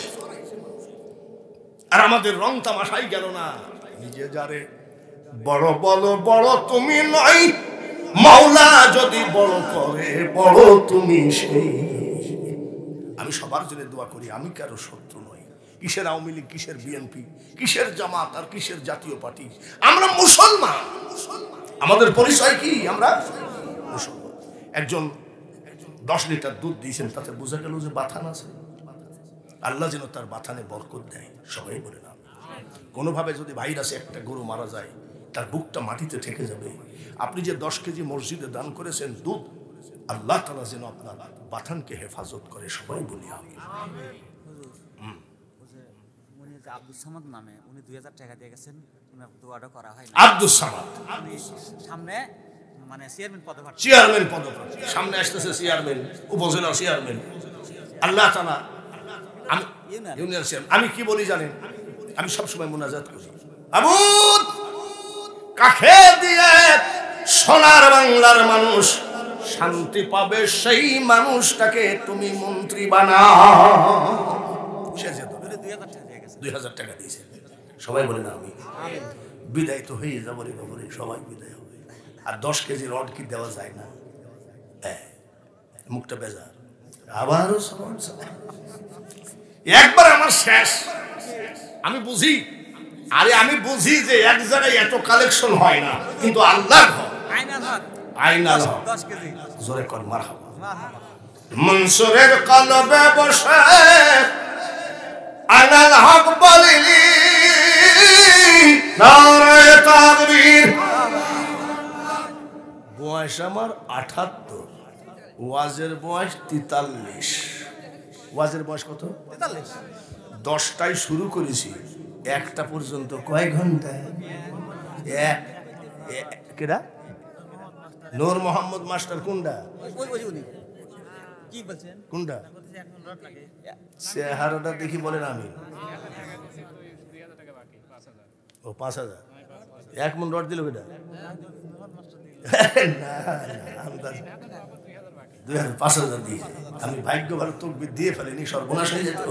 Speaker 1: আর আমাদের রং তামাশাই গেল না। নিজে যারে বড় বলো, বড় তুমি নয়, মাওলা যদি বড় করে, বড় তুমি সেই। আমি সবার জন্য দোয়া করি, আমি কারো শত্রু নই। কিসের আওয়ামী লীগ, কিসের বিএনপি, কিসের জামাত, আর কিসের জাতীয় পার্টি? আমরা মুসলমান। আমাদের পরিচয় কি? আমরা মুসলমান। একজন 10 লিটার দুধ দিয়েছেন, তাতে বোঝা গেল যে বাথান আছে। আল্লাহ যেন তার বাথানে বরকত দেয়, সবাই বলে না। কোনোভাবে যদি ভাইরাসে একটা গরু মারা যায়, তার বুকটা মাটিতে ঠেকে যাবে। আপনি যে 10 কেজি মসজিদে দান করেছেন দুধ, আল্লাহ তাআলা যেন আপনার বাথানকে হেফাজত করে, সবাই বলি আমিন।
Speaker 2: আব্দুল সামাদ নামে উনি 2000 টাকা দিয়ে গেছেন, উনার দোয়াটা করা হয় না।
Speaker 1: আব্দুল সামাদ
Speaker 2: সামনে মানে চেয়ারম্যান পদপ্রার্থী, সামনে আসতেছে চেয়ারম্যান, উপজেলা চেয়ারম্যান।
Speaker 1: আল্লাহ তাআলা, আমি ইউনিয়ন চেয়ারম্যান, আমি কি বলি জানেন, আমি সবসময় মুনাজাত করি, আবুদ কাকে দিয়ে সোনার বাংলার মানুষ শান্তি পাবে, সেই মানুষটাকে তুমি মন্ত্রী বানাও। সে যে 2000 টাকা দিয়েছে, সবাই বলে না আমি বিদায় তো হয়ে যাবো রে বাবরে, সবাই বিদায় হবে। আর 10 কেজি রড কি দেওয়া যায় না? মুখটা বেজার, আবারও একবার আমার শেষ। আমি বুঝি, আরে আমি বুঝি যে এক জায়গায় এত কালেকশন হয় না, কিন্তু আল্লাহর ঘর আইনাল হক
Speaker 2: 10 কেজি
Speaker 1: জোরে কর মারহাবা। মনসুরের কলবে বসে আইনাল হক বলিলি নারে তাকবীর। বয়স আমার 78, ওয়াজের বয়স 43। ওয়াজের বয়স কত?
Speaker 2: 43।
Speaker 1: 10টায় শুরু করেছি, 1টা পর্যন্ত কয় ঘন্টা? কেডা? নূর মোহাম্মদ মাস্টার কোনটা?
Speaker 2: কি বলছেন?
Speaker 1: কোনটা? চেহারাটা দেখি বলেন আমি। ও 5000 1 মন রড দিল কেটা? না 5000 দিয়ে আমি ভাগ্য ভালো তকবীর দিয়ে ফেলিনি, সর্বনাশ হয়ে যেত।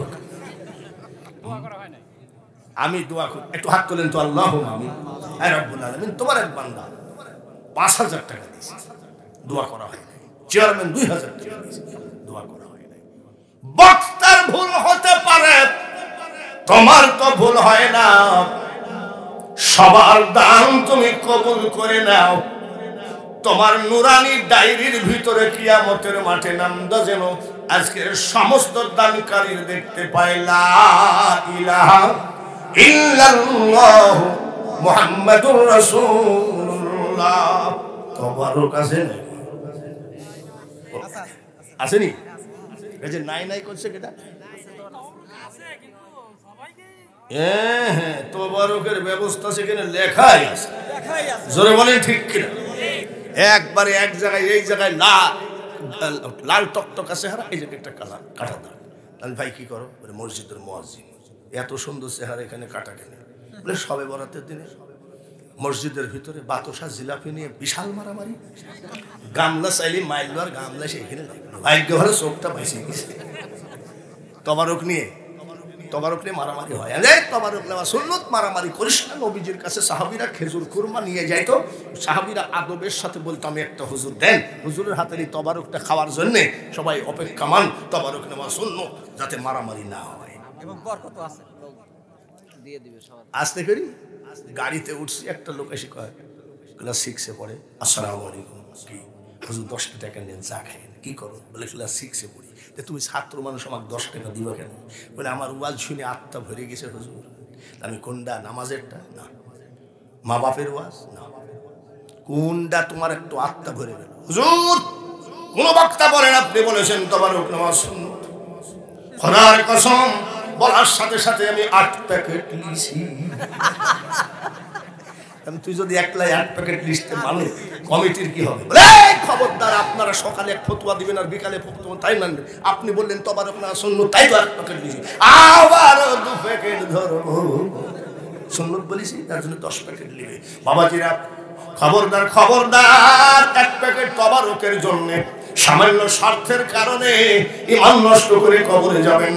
Speaker 1: আমি দোয়া করি, একটু হাত তোলেন তো, আল্লাহুম্মা আমিন। হে রব্বুল আলামিন, তোমার এক বান্দা 5000 টাকা দিয়েছে, দোয়া করা হয় নাই। চেয়ারম্যান 2000 টাকা দিয়েছে, দোয়া করা হয় নাই। বক্তার ভুল হতে পারে, তোমার তো ভুল হয় না। সবার দান তুমি কবুল করে নাও। তোমার নুরানি ডায়েরির ভিতরে কিয়ামতের মাঠে নামদা যেন আজকে সমস্ত দানকারীর দেখতে পাই, লা ইলাহা ইল্লাল্লাহ মুহাম্মাদুর রাসূলুল্লাহ। তবারক আছে না? আসেনি? এই যে নাই নাই করছে কেটা? হ্যাঁ, তবারকের ব্যবস্থা সেখানে লেখাই আছে, জোরে বলেন ঠিক কিনা? একবারে এক জায়গায়, এই জায়গায় লাল টকটক আছে হারা, এই জায়গায় একটা কাটা দাও। তাহলে ভাই কি করো? বলে মসজিদের মুয়াজ্জিন, এত সুন্দর চেহারা এখানে কাটা কেন? বলে সবে বরাতের দিনে মসজিদের ভিতরে বাতাসা জিলাপি নিয়ে বিশাল মারামারি, গামলা চাইলে মাইলবার গামলা সেখানে ভাগ্য ভালো চোখটা ভাসিয়ে গেছে। তবারক নিয়ে মারামারি হয়। তবারক নেওয়া সুন্নত, মারামারি করিস না। নবীজির কাছে সাহাবীরা খেজুর কুরমা নিয়ে যাইত, সাহাবীরা আদবের সাথে বলতো আমি একটা হুজুর দেন। হুজুরের হাতের এই তবারকটা খাওয়ার জন্য সবাই অপেক্ষামান। তবারক নেওয়া সুন্নত, যাতে মারামারি না হয়।
Speaker 2: এবং বরকত আছে, দিয়ে দিবে সবাই।
Speaker 1: আসতে করি গাড়িতে উঠছি, একটা লোক এসে কয়, ক্লাস 6-এ পড়ে, আসসালামু আলাইকুম, কি হুজুর 10 টাকা নেন, চা খাইন, কি করো? বলে ক্লাস 6-এ পড়ি। তুমি ছাত্র মানুষ, আমাকে 10 টাকা দিবা কেন? বলে আমার ওয়াজ শুনে আত্মা ভরে গেছে হুজুর। আমি কোনটা? নামাজেরটা না, মা বাপের ওয়াজ না, কোনটা তোমার একটু আত্মা ভরে গেল? হুজুর কোন বক্তা বলেন আপনি বলেছেন তবারক নামাজ সুন্নাত। খোদার কসম, বলার সাথে সাথে আমি 8 প্যাকেট লিছি। তুই যদি একলাই 8 প্যাকেট লিস্টে মানে কমিটির কি হবে? খবরদার, আপনারা সকালে এক ফতুয়া দিবেন আর বিকালে ফতুয়া তাই মানবে। আপনি বললেন তবারক না সুন্নাত, তাই তো 8 প্যাকেট লিছি, আবার 2 প্যাকেট ধরবো। সুন্নাত বলেছি তার জন্য 10 প্যাকেট লিবে। বাবাজিরা খবরদার, 1 প্যাকেট তবারকের জন্য সামান্য স্বার্থের কারণে ঈমান নষ্ট করে কবরে যাবেন।